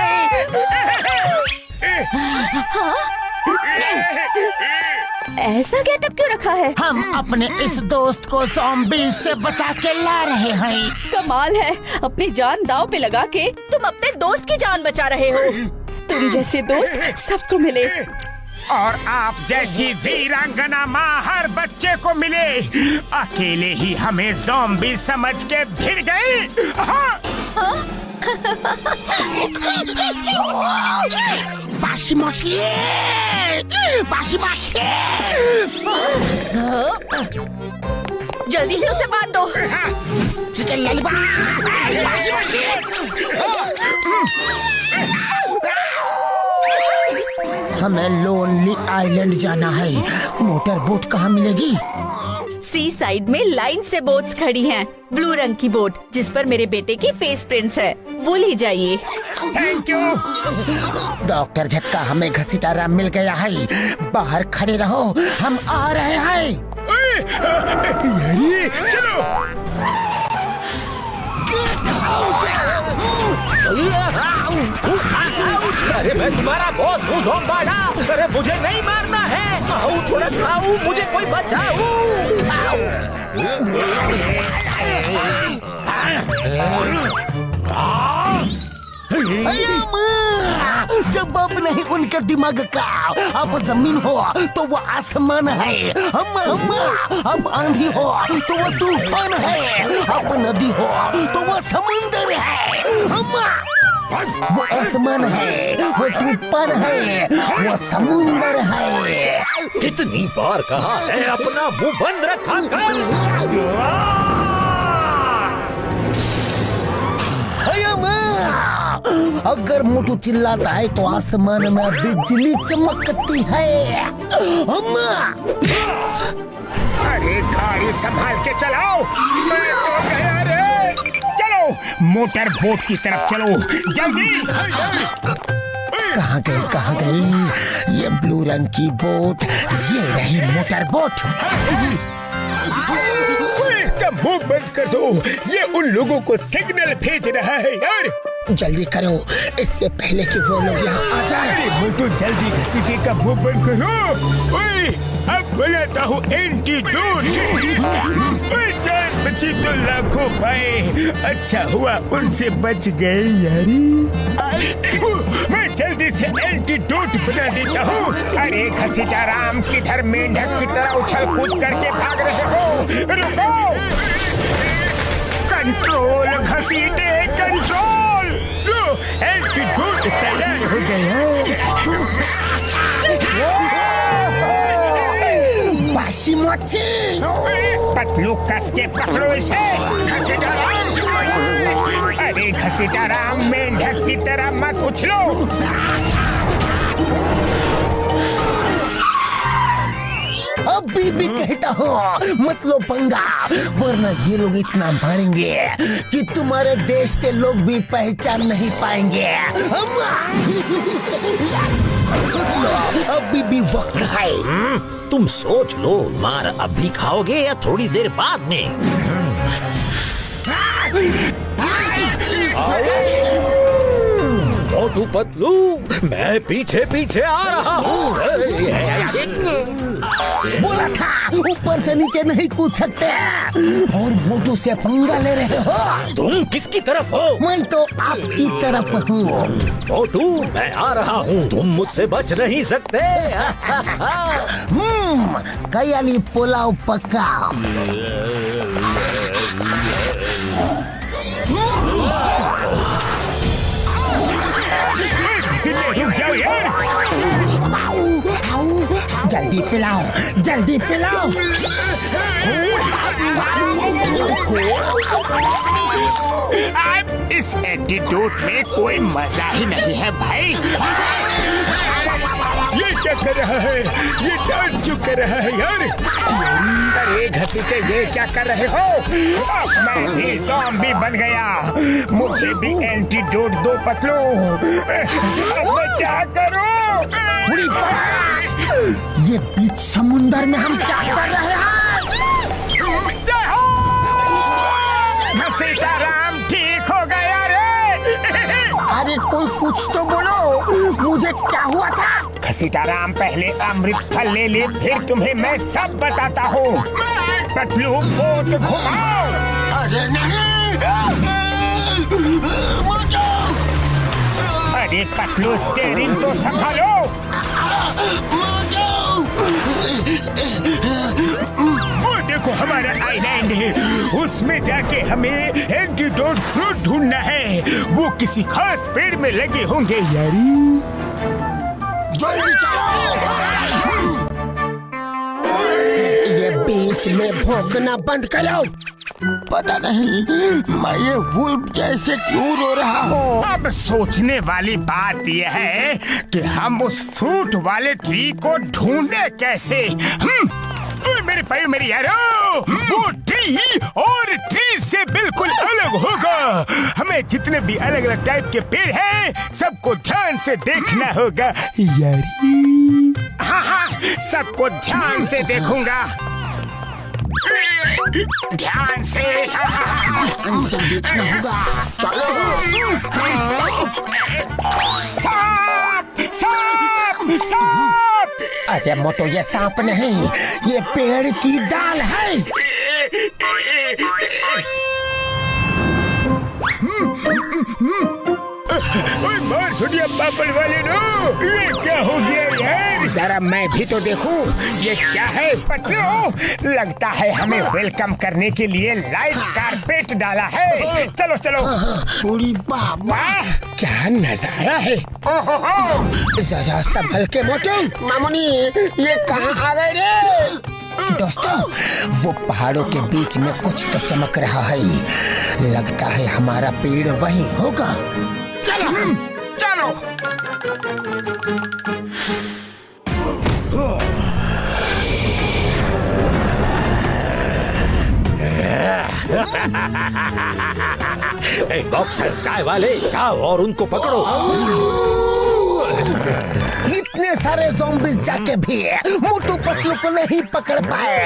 ऐसा गेटअप क्यों रखा है? हम अपने इस दोस्त को ज़ॉम्बी से बचा के ला रहे हैं। कमाल है, अपनी जान दांव पे लगा के तुम अपने दोस्त की जान बचा रहे हो। तुम जैसे दोस्त सबको मिले। और आप जैसी वीरांगना माँ हर बच्चे को मिले। अकेले ही हमें ज़ॉम्बी समझ के भिड़ गई। हाँ। बासी मछली, बासी मछली। जल्दी से उसे बांध दो। चिकन लॉलीपॉप, बासी मछली। हमें लोनली आइलैंड जाना है। मोटर बोट कहाँ मिलेगी? सी साइड में लाइन से बोट्स खड़ी हैं। ब्लू रंग की बोट जिस पर मेरे बेटे की फेस प्रिंट्स है, वो ले जाइए। Thank you. डॉक्टर झटका, हमें घसीटा राम मिल गया है। बाहर खड़े रहो, हम आ रहे हैं। यारी चलो। अरे मैं तुम्हारा बॉस हूँ ज़ोंबाडा। अरे मुझे नहीं मारना है। आओ थोड़ा खाओ, मुझे कोई बचाओ। जब अब नहीं उनके दिमाग का, अब जमीन हो तो वो आसमान है। अब आंधी हो तो वो तूफान है। अब नदी हो तो वो समुंदर है। वो आसमान है, वो तूफान है, वो समुंदर है। कितनी बार कहा है अपना मुंह बंद रखा कर। अगर मोटू चिल्लाता है तो आसमान में बिजली चमकती है। अरे गाड़ी संभाल के चलाओ, मैं तो गया रे। चलो मोटर बोट की तरफ चलो, जल्दी। कहाँ गई ये ब्लू रंग की बोट? ये रही मोटर बोट। इसका मुंह बंद कर दो, ये उन लोगों को सिग्नल भेज रहा है यार। जल्दी करो, इससे पहले कि वो लोग यहाँ आ जाए। मोटू जल्दी घसीटे का मुंह बंद करो। ओए, अब बुलाता हूँ एंटीडोट। जान बची तो लाखों पाए। अच्छा हुआ उनसे बच गए यारी। मैं जल्दी से एंटीडोट बना देता हूँ। अरे घसीटा राम, किधर मेंढक की तरह उछल कूद करके भाग रहे हो? रुको। Control घसीटे, control. एंटीडोट तैयार हो गया। बाशी मोची, पतलू कस के पकड़ो इसे। घसीटा राम, अरे घसीटा राम, मेंढक की तरह मत उछलो। अभी भी कहता हो मत लो पंगा, वरना ये लोग इतना मारेंगे कि तुम्हारे देश के लोग भी पहचान नहीं पाएंगे। सोच लो, अभी भी वक्त है। तुम सोच लो, मार अभी खाओगे या थोड़ी देर बाद में? मोटू पतलू, मैं पीछे पीछे आ रहा हूँ। बोला था ऊपर से नीचे नहीं कूद सकते, और मोटू से पंगा ले रहे हो। तुम किसकी तरफ हो? मैं तो आपकी तरफ हूँ। मोटू, मैं आ रहा हूँ, तुम मुझसे बच नहीं सकते। कयाली पुलाव पक्का। रुक जाओ यार। जल्दी पिलाओ, जल्दी पिलाओ। इस एंटीडोट में कोई मजा ही नहीं है भाई। ये क्या कर रहा है? ये डांस क्यों कर रहा है यार? अरे घसीटे, ये क्या कर रहे हो? अब मैं भी ज़ॉम्बी बन गया। मुझे भी एंटीडोट दो पतलू। अब मैं क्या करूं? ये बीच समुंदर में हम क्या कर रहे हैं? घसीटा राम ठीक हो गया रे। अरे कोई कुछ तो बोलो, मुझे क्या हुआ था? घसीटा राम, पहले अमृत फल ले ले, फिर तुम्हें मैं सब बताता हूँ। पतलू बोट घुमाओ। अरे नहीं, अरे पतलू स्टीयरिंग तो संभालो। वो देखो हमारा आइलैंड है, उसमें जाके हमें एंटीडोट फ्रूट ढूंढना है। वो किसी खास पेड़ में लगे होंगे यारी। जल्दी चलो। ये बीच में भौंकना बंद करो। पता नहीं मैं ये वुल्फ जैसे क्यों रो रहा हूँ। अब सोचने वाली बात यह है कि हम उस फ्रूट वाले ट्री को ढूंढे कैसे। मेरे भाई, मेरी यारो। वो ट्री और ट्री से बिल्कुल अलग होगा। हमें जितने भी अलग अलग टाइप के पेड़ हैं सबको ध्यान से देखना होगा यारी। हाँ हाँ, सबको ध्यान से देखूंगा, ध्यान से। हमसे देखना होगा। चलो। सांप सांप सांप। अरे मोटो, ये सांप नहीं, ये पेड़ की डाल है। ओए मार छुटिया पापड़ वाले नो, ये क्या हो गया यार? जरा मैं भी तो देखूं, ये क्या है? पटलो, लगता है हमें वेलकम करने के लिए लाइट कारपेट डाला है। चलो चलो। पूरी बाबा, वाह, क्या नजारा है। ओहो, जरा संभल के मोटो। मामूनी, ये कहाँ आ गए रे? दोस्तों, वो पहाड़ों के बीच में कुछ तो चमक रहा है। लगता है हमारा पेड़ वहीं होगा। चलो चलो। बॉक्सर काय वाले जाओ और उनको पकड़ो। इतने सारे ज़ॉम्बीज़ जाके भी मोटू पतलू को नहीं पकड़ पाए,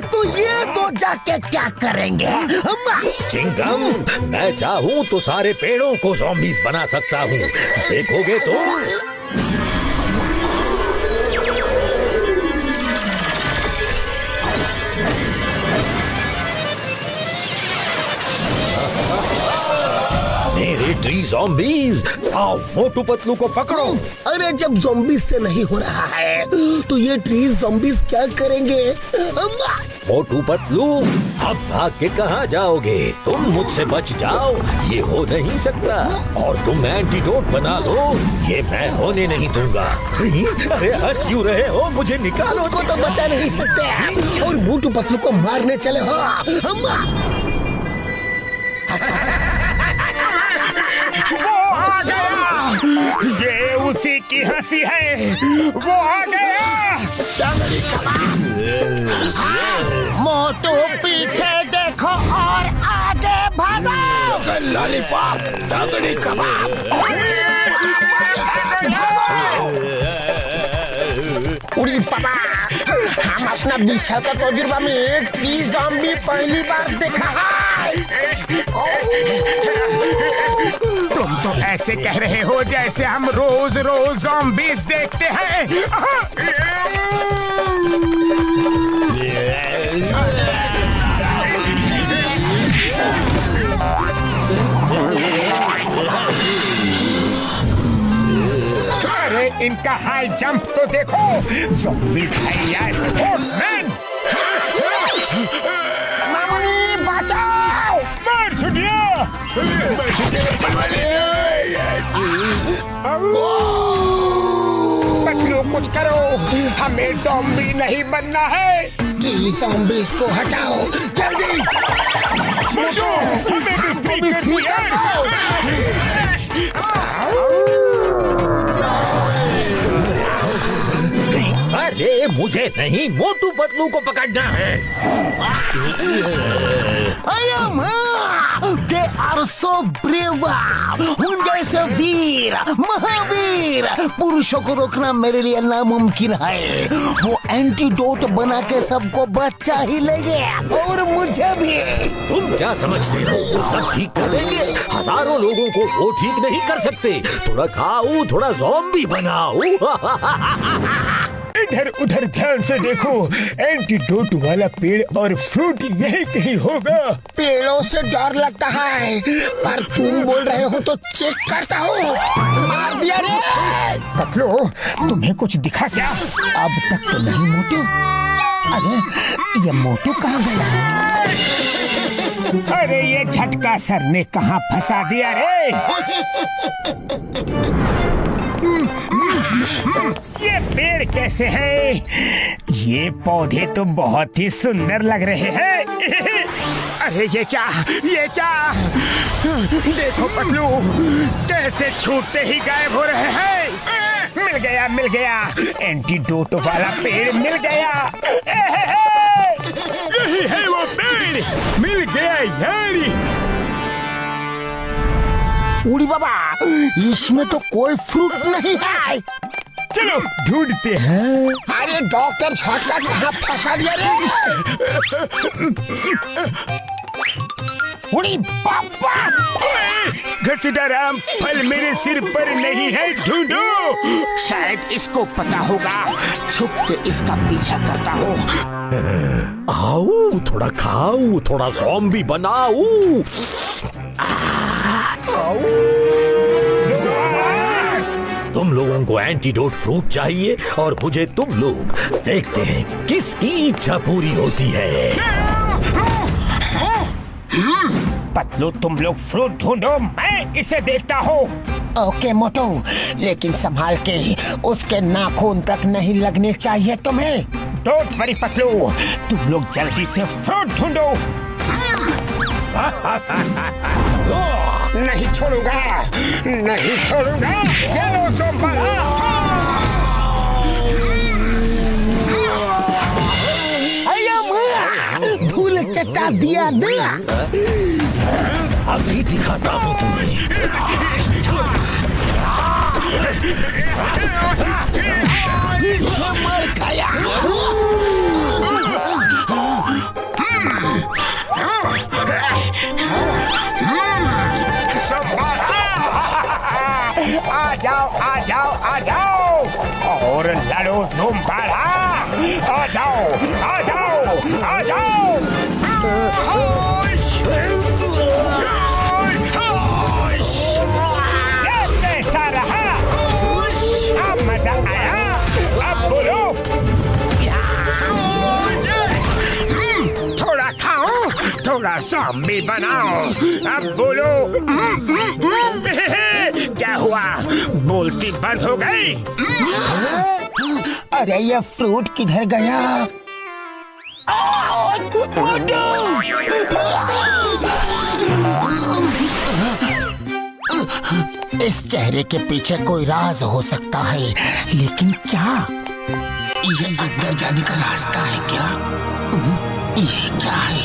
तो ये तो जाके क्या करेंगे? चिंगम, मैं चाहूँ तो सारे पेड़ों को ज़ॉम्बीज़ बना सकता हूँ, देखोगे तो? मेरे ट्री ज़ॉम्बीज़, आओ मोटू पतलू को पकड़ो। अरे जब ज़ॉम्बीज़ से नहीं हो रहा है, तो ये ट्री ज़ॉम्बीज़ क्या करेंगे? मोटू पतलू, अब भाग के कहाँ जाओगे? तुम मुझसे बच जाओ, ये हो नहीं सकता। और तुम एंटीडोट बना लो, ये मैं होने नहीं दूंगा। अरे हंस क्यों रहे हो? मुझे निकालो। को तो बचा नहीं सकते और मोटू पतलू को मारने चले हो। वो आ गया, ये उसी की हंसी है। वो आ गया। मोटू पीछे देखो और आगे भागो। लॉलीपॉप, तगड़ी कबाब। उड़ी पापा, हम अपना विशाल का तजुर्बा में ट्री ज़ॉम्बी पहली बार देखा है। तुम तो ऐसे कह रहे हो जैसे हम रोज रोज ज़ॉम्बीज़ देखते हैं। अरे इनका हाई जंप तो देखो। ज़ॉम्बीज़ है या स्पोर्ट्समैन? मामूनी, बचाओ! मार छुटिया। पतलू, कुछ करो, हमें ज़ॉम्बी नहीं बनना है। ट्री ज़ॉम्बीज़ को हटाओ जल्दी। मोटू, हमें भी फिक्र नहीं है। अरे मुझे नहीं, मोटू पतलू को पकड़ना है। They are so brave. उन जैसे वीर, महावीर पुरुषों को रोकना मेरे लिए नामुमकिन है। वो एंटीडोट बना के सबको बचा ही लेंगे और मुझे भी। तुम क्या समझते हो वो सब ठीक कर देंगे? हजारों लोगों को वो ठीक नहीं कर सकते। थोड़ा खाओ, थोड़ा ज़ॉम्बी बनाओ। इधर उधर ध्यान से देखो, एंटीडोट वाला पेड़ और फ्रूट यही कहीं होगा। पेड़ों से डर लगता है, पर तुम बोल रहे हो तो चेक करता हूँ। मार दिया रे। पतलू, तुम्हें कुछ दिखा क्या? अब तक तो नहीं मोटू। अरे ये मोटू कहाँ गया? अरे ये झटका सर ने कहाँ फंसा दिया रे? ये पेड़ कैसे हैं? ये पौधे तो बहुत ही सुंदर लग रहे हैं। अरे ये क्या? देखो पतलू, कैसे छूटते ही गायब हो रहे हैं। मिल गया, एंटीडोट वाला पेड़ मिल गया। यही है वो उड़ी बाबा, इसमें तो कोई फ्रूट नहीं है। चलो ढूंढते हैं। अरे डॉक्टर झटका कहाँ फंसा दिया रे? उड़ी बाबा, घसीटाराम, फल मेरे सिर पर नहीं है, ढूंढो। शायद इसको पता होगा, छुप के इसका पीछा करता हूँ। आओ थोड़ा खाओ, थोड़ा ज़ॉम्बी बनाओ। तुम लोगों को एंटीडोट फ्रूट चाहिए और मुझे तुम लोग। देखते हैं किसकी इच्छा पूरी होती है। पतलू, तुम लोग फ्रूट ढूंढो, मैं इसे देखता हूँ। ओके मोटू, लेकिन संभाल के, उसके नाखून तक नहीं लगने चाहिए तुम्हें। डोंट वरी पतलू, तुम लोग जल्दी से फ्रूट ढूंढो। नहीं छोड़ूंगा, नहीं छोड़ूंगा। ये लो ज़ोंबाला। धूल चटा दिया ना। अभी दिखाता हूँ तुम्हें। मर गया। आ जाओ, आ जाओ, आ जाओ और लड़ो ज़ोंबाला। आ जाओ, आ जाओ, आ जाओ। कैसा रहा? अब मजा आया? अब बोलो। थोड़ा खाओ, थोड़ा ज़ॉम्बी बनाओ। अब बोलो। क्या हुआ? बोलती बंद हो गई? अरे ये फ्रूट किधर गया? इस चेहरे के पीछे कोई राज हो सकता है, लेकिन क्या? ये अंदर जाने का रास्ता है क्या? ये क्या है?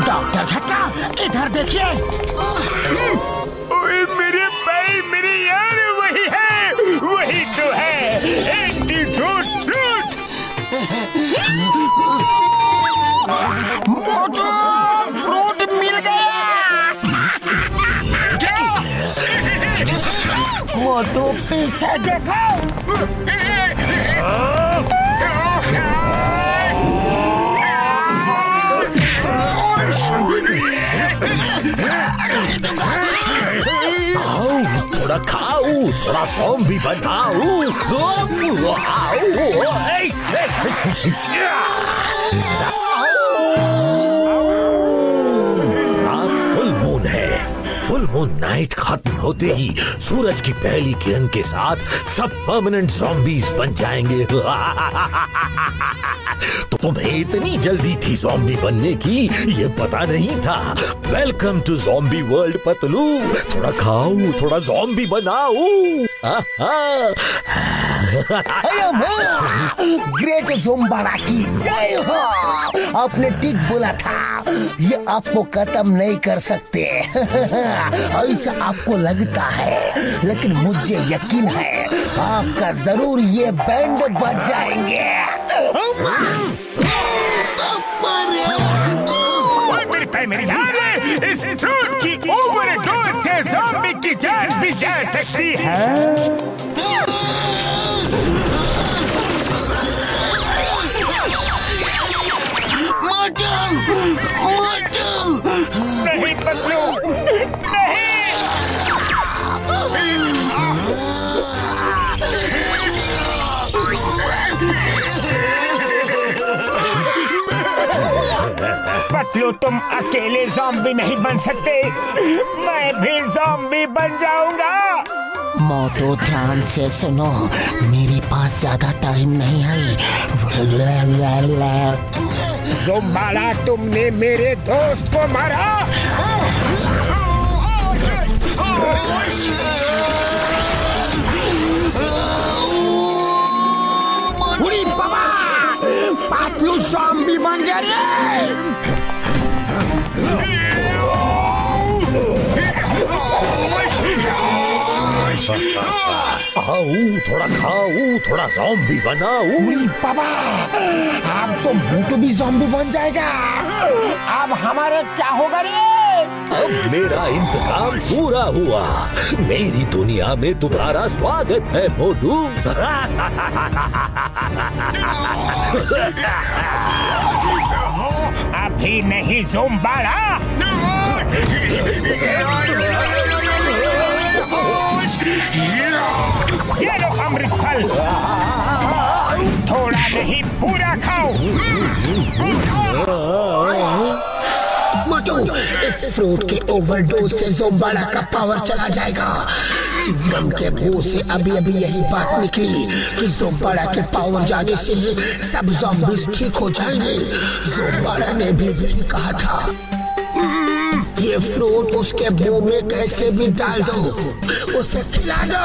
डॉक्टर झटका, इधर देखिए। ओए मेरे भाई, मेरे यार, वही है, वही तो है एंटीडोट फ्रूट। मोटू, फ्रूट मिल गया। मोटू पीछे देखो। आओ थोड़ा खाओ, थोड़ा ज़ॉम्बी बनाओ। रात फुल मून है। फुल मून नाइट खत्म होते ही सूरज की पहली किरण के साथ सब परमानेंट ज़ॉम्बीज बन जाएंगे। तो तुम्हें इतनी जल्दी थी ज़ॉम्बी बनने की, ये पता नहीं था। Welcome to zombie world Patlu. थोड़ा खाओ, थोड़ा ज़ॉम्बी बनाओ। ग्रेट ज़ोंबाला की जय हो। आपने ठीक बोला था, ये आपको खत्म नहीं कर सकते। ऐसा आपको लगता है, लेकिन मुझे यकीन है आपका जरूर ये बैंड बज जाएंगे। मेरी यार, इस फ्रूट की ओवरडोज से ज़ॉम्बी की जान भी जा सकती है। नहीं पतलू, नहीं। पतलू, तुम अकेले ज़ॉम्बी नहीं बन सकते, मैं भी ज़ॉम्बी बन जाऊंगा। मोटू ध्यान से सुनो, मेरे पास ज्यादा टाइम नहीं है। ज़ोंबाला, तुमने मेरे दोस्त को मारा। उड़ी बाबा, पतलू ज़ॉम्बी बन गया रे। थोड़ा खाऊं, थोड़ा ज़ॉम्बी बनाऊं। उड़ी बाबा, अब तो मोटू भी ज़ॉम्बी बन जाएगा। अब हमारे क्या होगा रे? अब मेरा इंतकाम पूरा हुआ। मेरी दुनिया में तुम्हारा स्वागत है मोटू। अभी नहीं ज़ोंबाड़ा। ये लो अमृत फल, थोड़ा नहीं पूरा खाओ। मोटू, इस फ्रूट के ओवरडोज से ज़ोंबाड़ा का पावर चला जाएगा। चिंगम के मुंह से अभी अभी यही बात निकली कि ज़ोंबाड़ा के पावर जाने से सब ज़ॉम्बीज़ ठीक हो जाएंगे। ज़ोंबाड़ा ने भी यही कहा था। ये फ्रूट उसके मुंह में कैसे भी डाल दो, उसे खिला दो।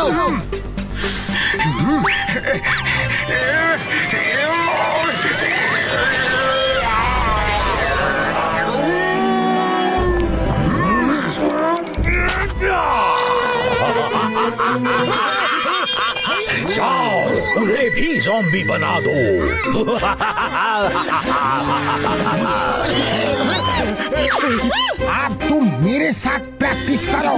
जाओ, उन्हें भी ज़ॉम्बी बना दो। अब तुम मेरे साथ प्रैक्टिस करो।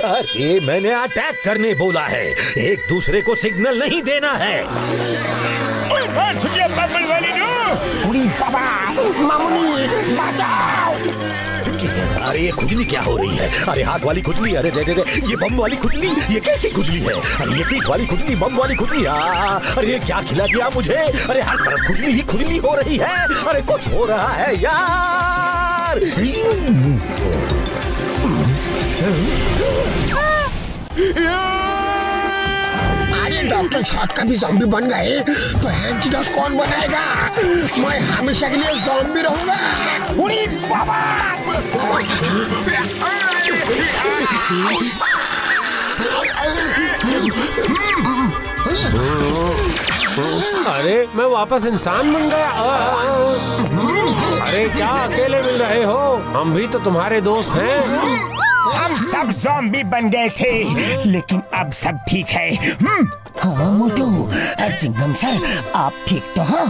अरे मैंने अटैक करने बोला है, एक दूसरे को सिग्नल नहीं देना है। बबल वाली नो। उड़ी बाबा, मामुनी बचाओ। अरे ये खुजली क्या हो रही है? अरे हाथ वाली खुजली, अरे रे रे रे, ये बम वाली खुजली, ये कैसी खुजली है? अरे ये पीठ वाली खुजली, बम वाली खुजली, अरे ये क्या खिला दिया मुझे? अरे हर तरफ खुजली ही खुजली हो रही है। अरे कुछ हो रहा है यार। अरे डॉक्टर छात का भी ज़ॉम्बी बन गए तो एंटीडोट कौन बनाएगा? मैं हमेशा के लिए ज़ॉम्बी रहूंगा। उड़ी बाबा। अरे मैं वापस इंसान बन गया। अरे क्या अकेले मिल रहे हो? हम भी तो तुम्हारे दोस्त हैं। हम सब ज़ॉम्बी बन गए थे, लेकिन अब सब ठीक है। हाँ मोटू, चिंगम सर आप ठीक तो हो?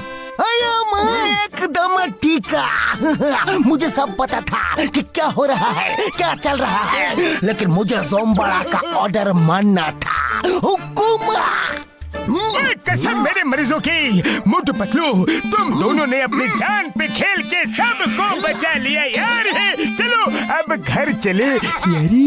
मैं एकदम ठीक। मुझे सब पता था कि क्या हो रहा है, क्या चल रहा है, लेकिन मुझे ज़ोंबाड़ा का ऑर्डर मानना था। हुकुम। कसम मेरे मरीजों की। मोटू पतलू, तुम दोनों ने अपनी जान पे खेल के सबको बचा लिया यार। चलो अब घर चले यारी।